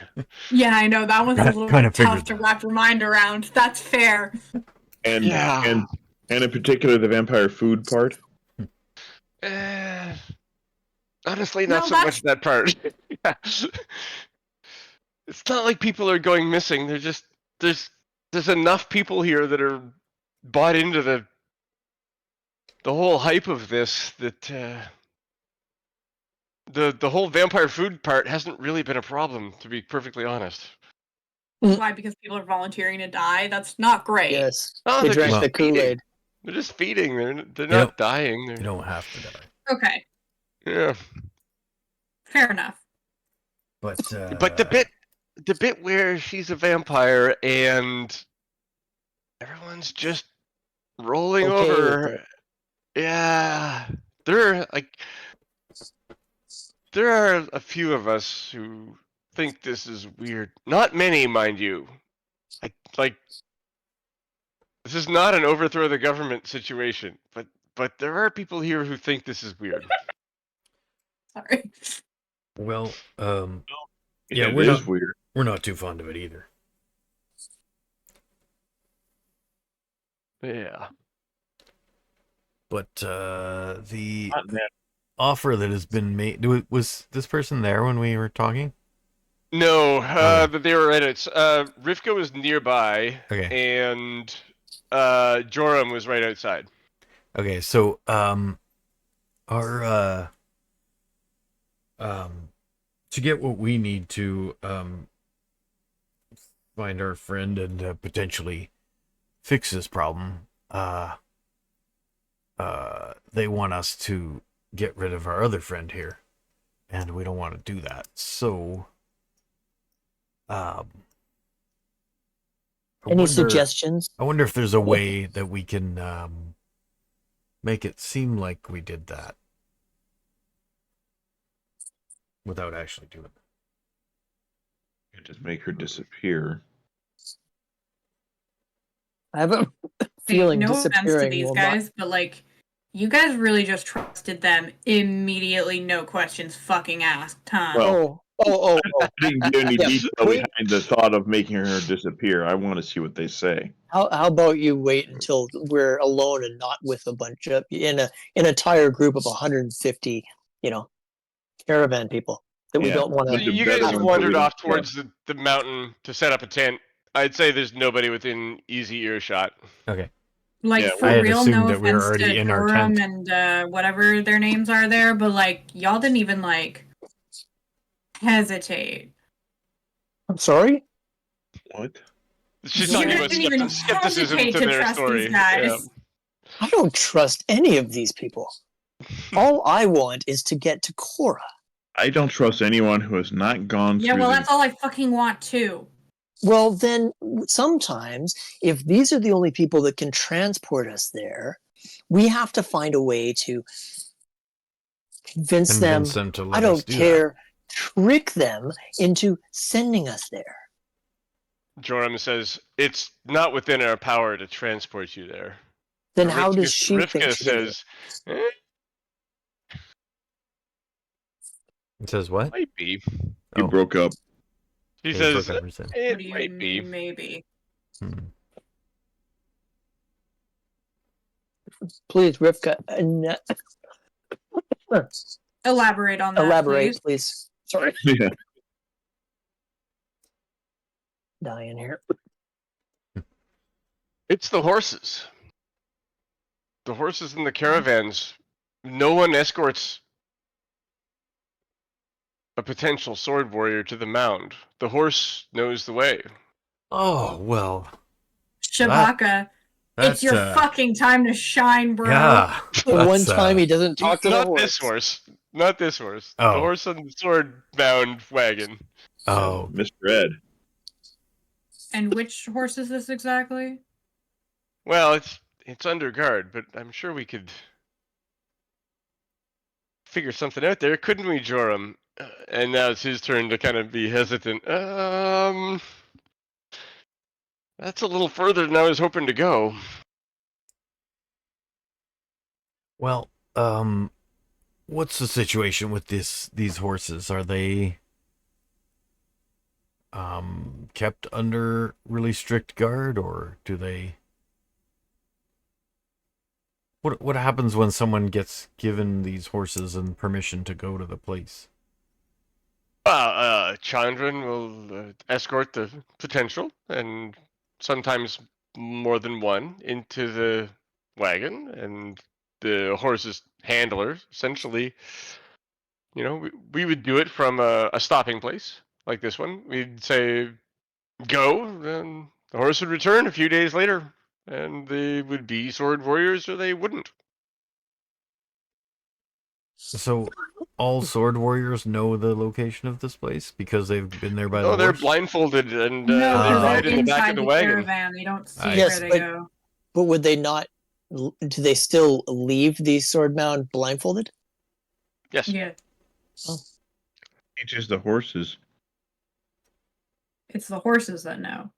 Yeah, I know that one's a little Kinda bit tough figured to that. wrap your mind around. That's fair. And Yeah. and in particular the vampire food part. Honestly, not No, so much that part. Yeah. It's not like people are going missing. They're just there's enough people here that are bought into the whole hype of this that the whole vampire food part hasn't really been a problem, to be perfectly honest. Why? Because people are volunteering to die? That's not great. Yes. No, They they're drank just the feeding. Kool-Aid. They're just feeding. They're know- not dying. You don't have to die. Okay, Yeah. fair enough. But But the bit where she's a vampire and everyone's just rolling Okay with over. it. Yeah. There are a few of us who think this is weird. Not many, mind you. Like this is not an overthrow the government situation, but there are people here who think this is weird. Sorry. well, Yeah, we're it is not weird. we're not too fond of it either. Yeah. But the Not that- offer that has been made, was this person there when we were talking? No, Okay. but they were right. Rivka was nearby, Okay. and Joram was right outside. Okay, so our to get what we need to find our friend and potentially fix this problem, they want us to get rid of our other friend here, and we don't want to do that. So I Any wonder- suggestions? I wonder if there's a way that we can make it seem like we did that without actually doing it. You just make her disappear. I have a feeling no offense to disappearing these will guys, but like, you guys really just trusted them immediately, no questions fucking asked, huh? Well, Oh. I didn't get any Yeah, detail wait. behind the thought of making her disappear. I want to see what they say. How about you wait until we're alone and not with a bunch of in an entire group of 150, caravan people that we Yeah. don't want So to. you better guys ones wandered that we off don't towards the mountain to set up a tent. I'd say there's nobody within easy earshot. Okay. Like, Yeah, for I had real, assumed no that we were offense already to in our Joram tent. and whatever their names are there, but like, y'all didn't even like hesitate. I'm sorry. What? She's You talking didn't about even skepticism hesitate to to their trust story. these guys. Yeah. I don't trust any of these people. All I want is to get to Cora. I don't trust anyone who has not gone Yeah, through well, the that's all I fucking want too. Well, then sometimes, if these are the only people that can transport us there, we have to find a way to convince them. to I let us don't do care. Trick them into sending us there. Joram says, it's not within our power to transport you there. Then how does she Rivka think she can do it? says, that. It says what? might be. You broke up. She Yeah, says, broke up, so. What it do you might be. mean, maybe? Please, Rivka, Elaborate on that, elaborate, please. please. Sorry. Yeah. Dying here. It's the horses. The horses in the caravans. No one escorts a potential sword warrior to the mound. The horse knows the way. Oh well. Shabaka, it's your fucking time to shine, bro. Yeah. The one time he doesn't talk to the Not horse. this horse. Not this horse. Oh. The horse on the sword-bound wagon. Oh, Misread. And which horse is this exactly? Well, it's under guard, but I'm sure we could figure something out there, couldn't we, Joram? And now it's his turn to kind of be hesitant. That's a little further than I was hoping to go. well, what's the situation with these horses? Are they kept under really strict guard, or do they? What happens when someone gets given these horses and permission to go to the place? Chandran will escort the potential, and sometimes more than one, into the wagon, and the horse's handler, essentially, we would do it from a stopping place, like this one. We'd say, go, and the horse would return a few days later, and they would be sword warriors or they wouldn't. So, all sword warriors know the location of this place because they've been there by No, the they're horse? blindfolded and No, they because ride they're in the back inside of the the wagon. caravan. They don't see Yes, where they but- go. But would they not? Do they still leave the swordbound blindfolded? Yes. Yeah, Teaches the horses. it's the horses that know.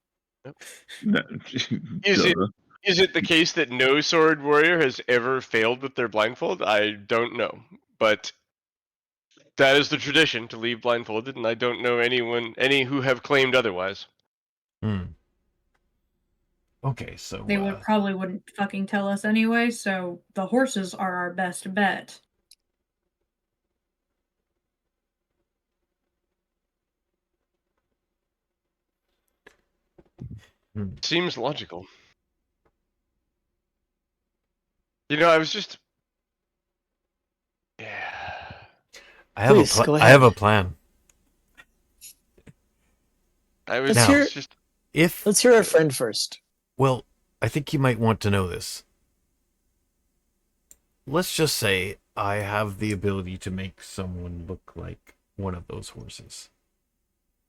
Is it Duh. Is it the case that no sword warrior has ever failed with their blindfold? I don't know, but that is the tradition, to leave blindfolded, and I don't know any who have claimed otherwise. Okay, so They wouldn't fucking tell us anyway, so the horses are our best bet. Seems logical. I was just... Yeah. I have Please, go I have ahead. a plan. I was Let's hear- just... If Let's hear our friend first. Well, I think you might want to know this. Let's just say I have the ability to make someone look like one of those horses.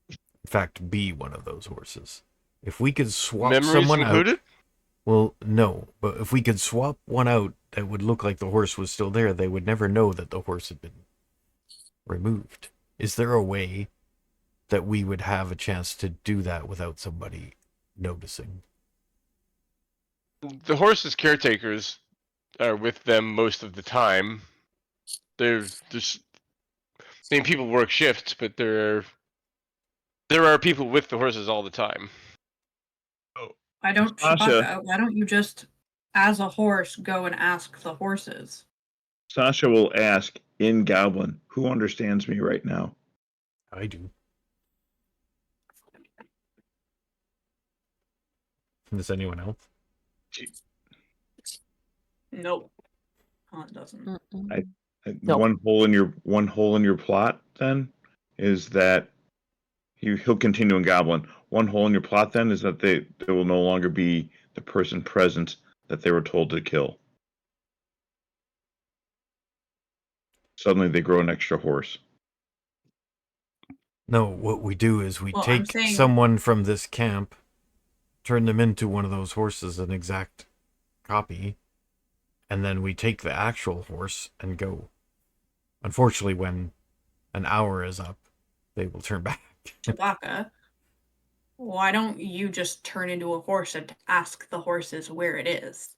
In fact, be one of those horses. If we could swap Memories someone included? out... Well, no. But if we could swap one out that would look like the horse was still there, they would never know that the horse had been removed. Is there a way that we would have a chance to do that without somebody noticing? The horse's caretakers are with them most of the time. There's... people work shifts, but there are people with the horses all the time. Why don't Sasha. Chewbacca, why don't you just, as a horse, go and ask the horses? Sasha will ask in Goblin, who understands me right now? I do. Does anyone else? Nope. Oh, it doesn't. Nope. One hole in your plot then is that he'll continue in Goblin. One hole in your plot then is that there will no longer be the person present that they were told to kill. Suddenly they grow an extra horse. No, what we do is we Well, I'm take saying- someone from this camp, turn them into one of those horses, an exact copy, and then we take the actual horse and go. Unfortunately, when an hour is up, they will turn back. Chewbacca, why don't you just turn into a horse and ask the horses where it is?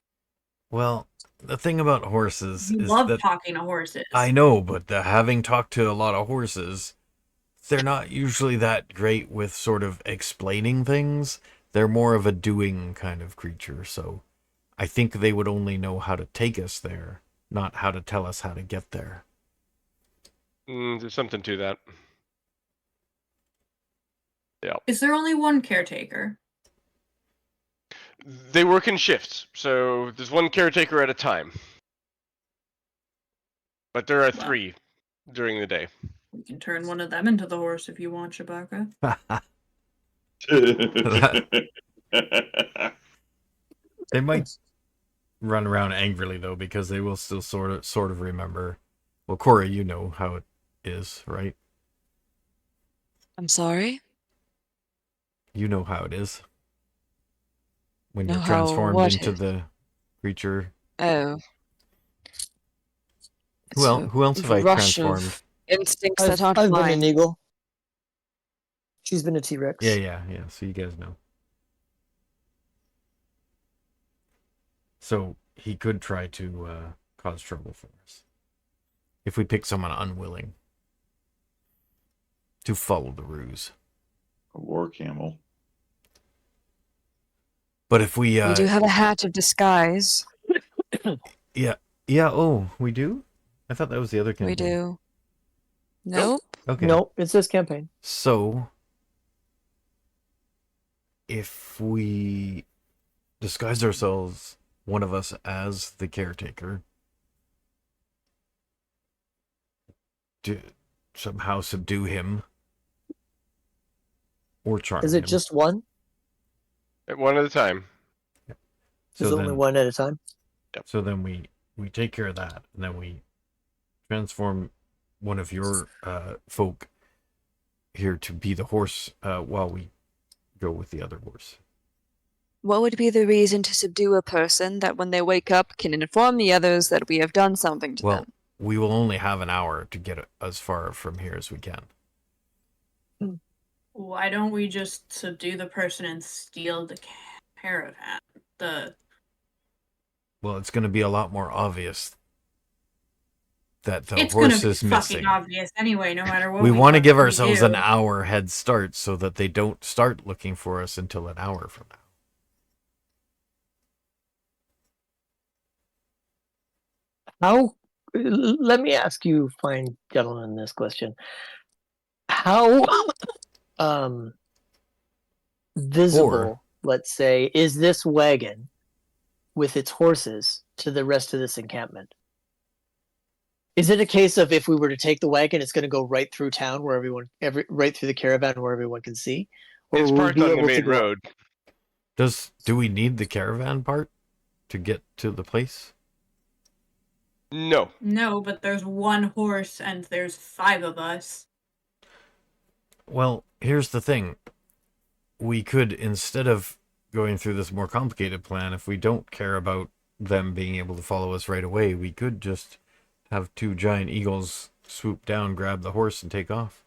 Well, the thing about horses You is love that talking to horses. I know, but having talked to a lot of horses, they're not usually that great with sort of explaining things. They're more of a doing kind of creature, so I think they would only know how to take us there, not how to tell us how to get there. There's something to that. Yeah. Is there only one caretaker? They work in shifts, so there's one caretaker at a time. But there are Wow. 3 during the day. We can turn one of them into the horse if you want, Chewbacca. They might run around angrily though, because they will still sort of remember Well, Cora, you know how it is, right? I'm sorry? You know how it is. When Know you're how transformed what into is? the creature. Oh. It's Well, a who else have I rush transformed? of instincts that aren't I've been an mine. eagle. She's been a T-Rex. Yeah. So you guys know. So he could try to cause trouble for us. If we pick someone unwilling to follow the ruse. A war camel. But if we We do have a hat of disguise. yeah, oh, we do? I thought that was the other campaign. We do. Nope. Okay. Nope, it's this campaign. So if we disguise ourselves, one of us as the caretaker, to somehow subdue him or charm Is it him. just one? One at a time. So Is it then, only one at a time? So then we take care of that, and then we transform one of your folk here to be the horse while we go with the other horse. What would be the reason to subdue a person that when they wake up can inform the others that we have done something to them? We will only have an hour to get as far from here as we can. Why don't we just subdue the person and steal the caravan? Well, it's going to be a lot more obvious that the It's horse gonna be is missing. fucking obvious anyway, no matter what. We want to give fucking ourselves do. an hour head start so that they don't start looking for us until an hour from now. How? Let me ask you, fine gentlemen, this question. How visible, let's say, is this wagon with its horses to the rest of this encampment? Is it a case of if we were to take the wagon, it's going to go right through town where right through the caravan where everyone can see? Or It's will we parked be on the able to main go- road. Do we need the caravan part to get to the place? No. No, but there's one horse and there's 5 of us. Well, here's the thing. We could, instead of going through this more complicated plan, if we don't care about them being able to follow us right away, we could just have 2 giant eagles swoop down, grab the horse, and take off.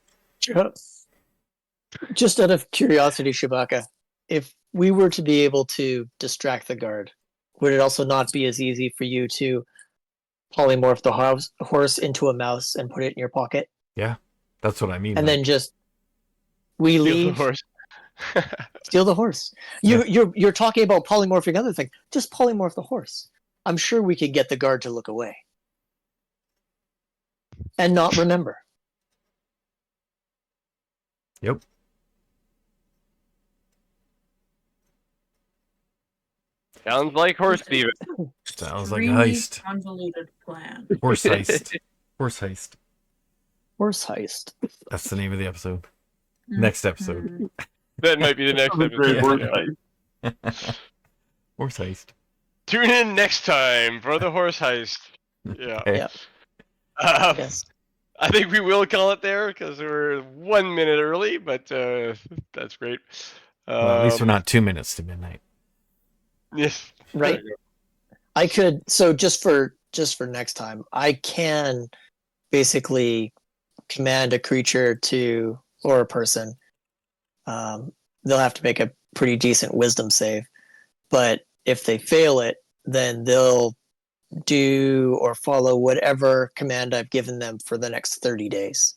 Just out of curiosity, Shabaka, if we were to be able to distract the guard, would it also not be as easy for you to polymorph the horse into a mouse and put it in your pocket? Yeah, that's what I mean. And then just we Steal the leave, horse. steal the horse. You're talking about polymorphing other thing. Just polymorph the horse. I'm sure we could get the guard to look away and not remember. Yep. Sounds like horse thieving. Sounds like a Extremely heist. Convoluted plan. Horse heist. Horse heist. Horse heist. That's the name of the episode. Next episode. That might be the next Great episode. word Yeah. type. Horse heist. Tune in next time for the horse heist. Yeah. Okay. Yeah. Yes. I think we will call it there because we're 1 minute early, but that's great. Well, at least we're not 2 minutes to midnight. Yes. Right. I could, so just for next time, I can basically command a creature or a person. They'll have to make a pretty decent wisdom save, but if they fail it, then they'll do or follow whatever command I've given them for the next 30 days.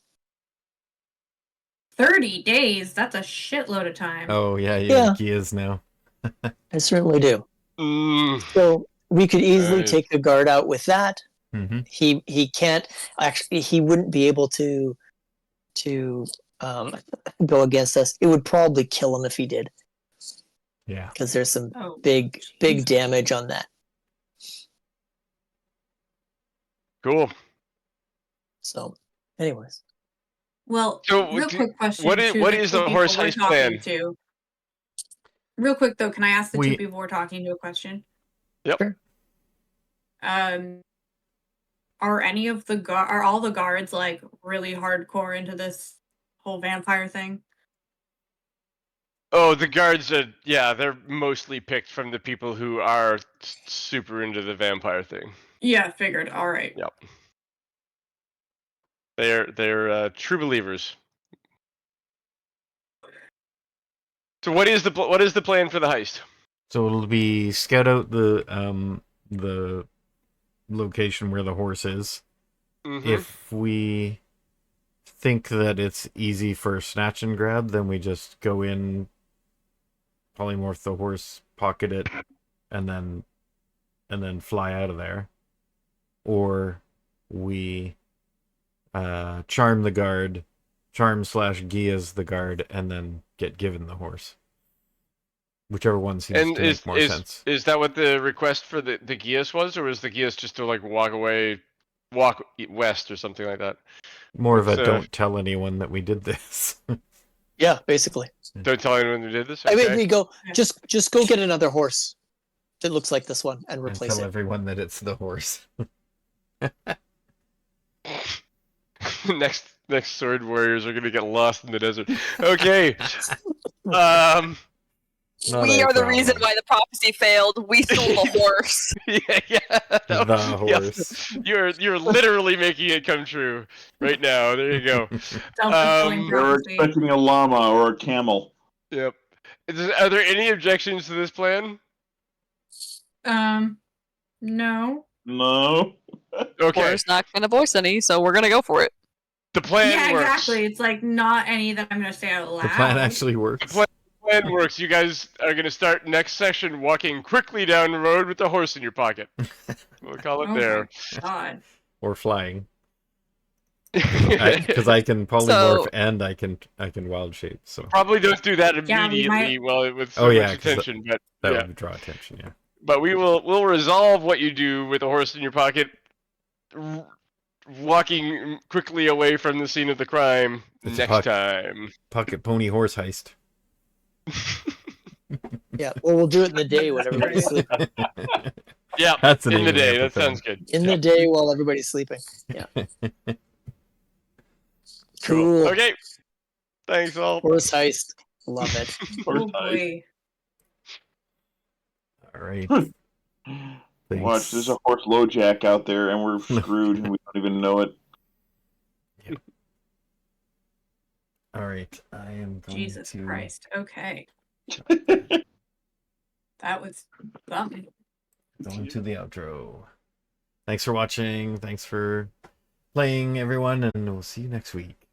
30 days? That's a shitload of time. Oh, yeah, Yeah. he is now. I certainly do. Mm, So we could easily Right. take the guard out with that. Mm-hmm. He can't actually. He wouldn't be able to go against us. It would probably kill him if he did, Yeah. because there's some Oh, big Jesus. damage on that. cool. So, anyways, Well, So, real quick question. what is- to what the is two the people horse we're heist talking plan? to. Real quick though, can I ask the We- 2 people we're talking to a question? Yep. Sure. are any of the are all the guards like really hardcore into this whole vampire thing? Oh, the guards are, yeah, they're mostly picked from the people who are super into the vampire thing. Yeah, figured. All right. Yep. They're true believers. So what is the plan for the heist? So it'll be scout out the location where the horse is. Mhm. If we think that it's easy for snatch and grab, then we just go in, polymorph the horse, pocket it, and then fly out of there. Or we charm the guard, charm/Gia's the guard, and then get given the horse. Whichever one seems And to make more sense. is that what the request for the Gias was, or was the Gias just to like walk west or something like that? More of a What's, don't tell anyone that we did this. Yeah, basically. Don't tell anyone who did this. I Okay. mean, we go just go get another horse that looks like this one and And replace tell it. everyone that it's the horse. next sword warriors are gonna get lost in the desert. Okay. Not We our are the reason problem. why the prophecy failed. We stole the horse. yeah. The yeah. horse. You're literally making it come true right now. There you go. Self-fulfilling They were prophecy. expecting a llama or a camel. Yep. Are there any objections to this plan? No. No. Okay. Horse not gonna voice any, so we're gonna go for it. The plan Yeah, works. exactly. It's like not any that I'm gonna say out loud. The plan actually works. The plan works. You guys are gonna start next session walking quickly down the road with the horse in your pocket. We'll call it Oh there. my god. Or flying. Because I can polymorph So- and I can wild shape. So Probably don't do that Yeah, we immediately might- with so Oh, yeah, much 'cause attention, but that yeah. would draw attention. Yeah. But we'll resolve what you do with a horse in your pocket, walking quickly away from the scene of the crime It's a next time. Pocket pony horse heist. Yeah, well, we'll do it in the day when everybody's sleeping. Yeah, That's the in name the of the day. That episode. sounds good. In Yeah. the day while everybody's sleeping. Yeah. Cool. Okay. Thanks all. Horse heist. Love it. Oh boy. All right. Watch, there's a horse LoJack out there, and we're screwed, and we don't even know it. All right. I am going Jesus to Christ. Okay. That was something. go into the outro. Thanks for watching. Thanks for playing, everyone, and we'll see you next week.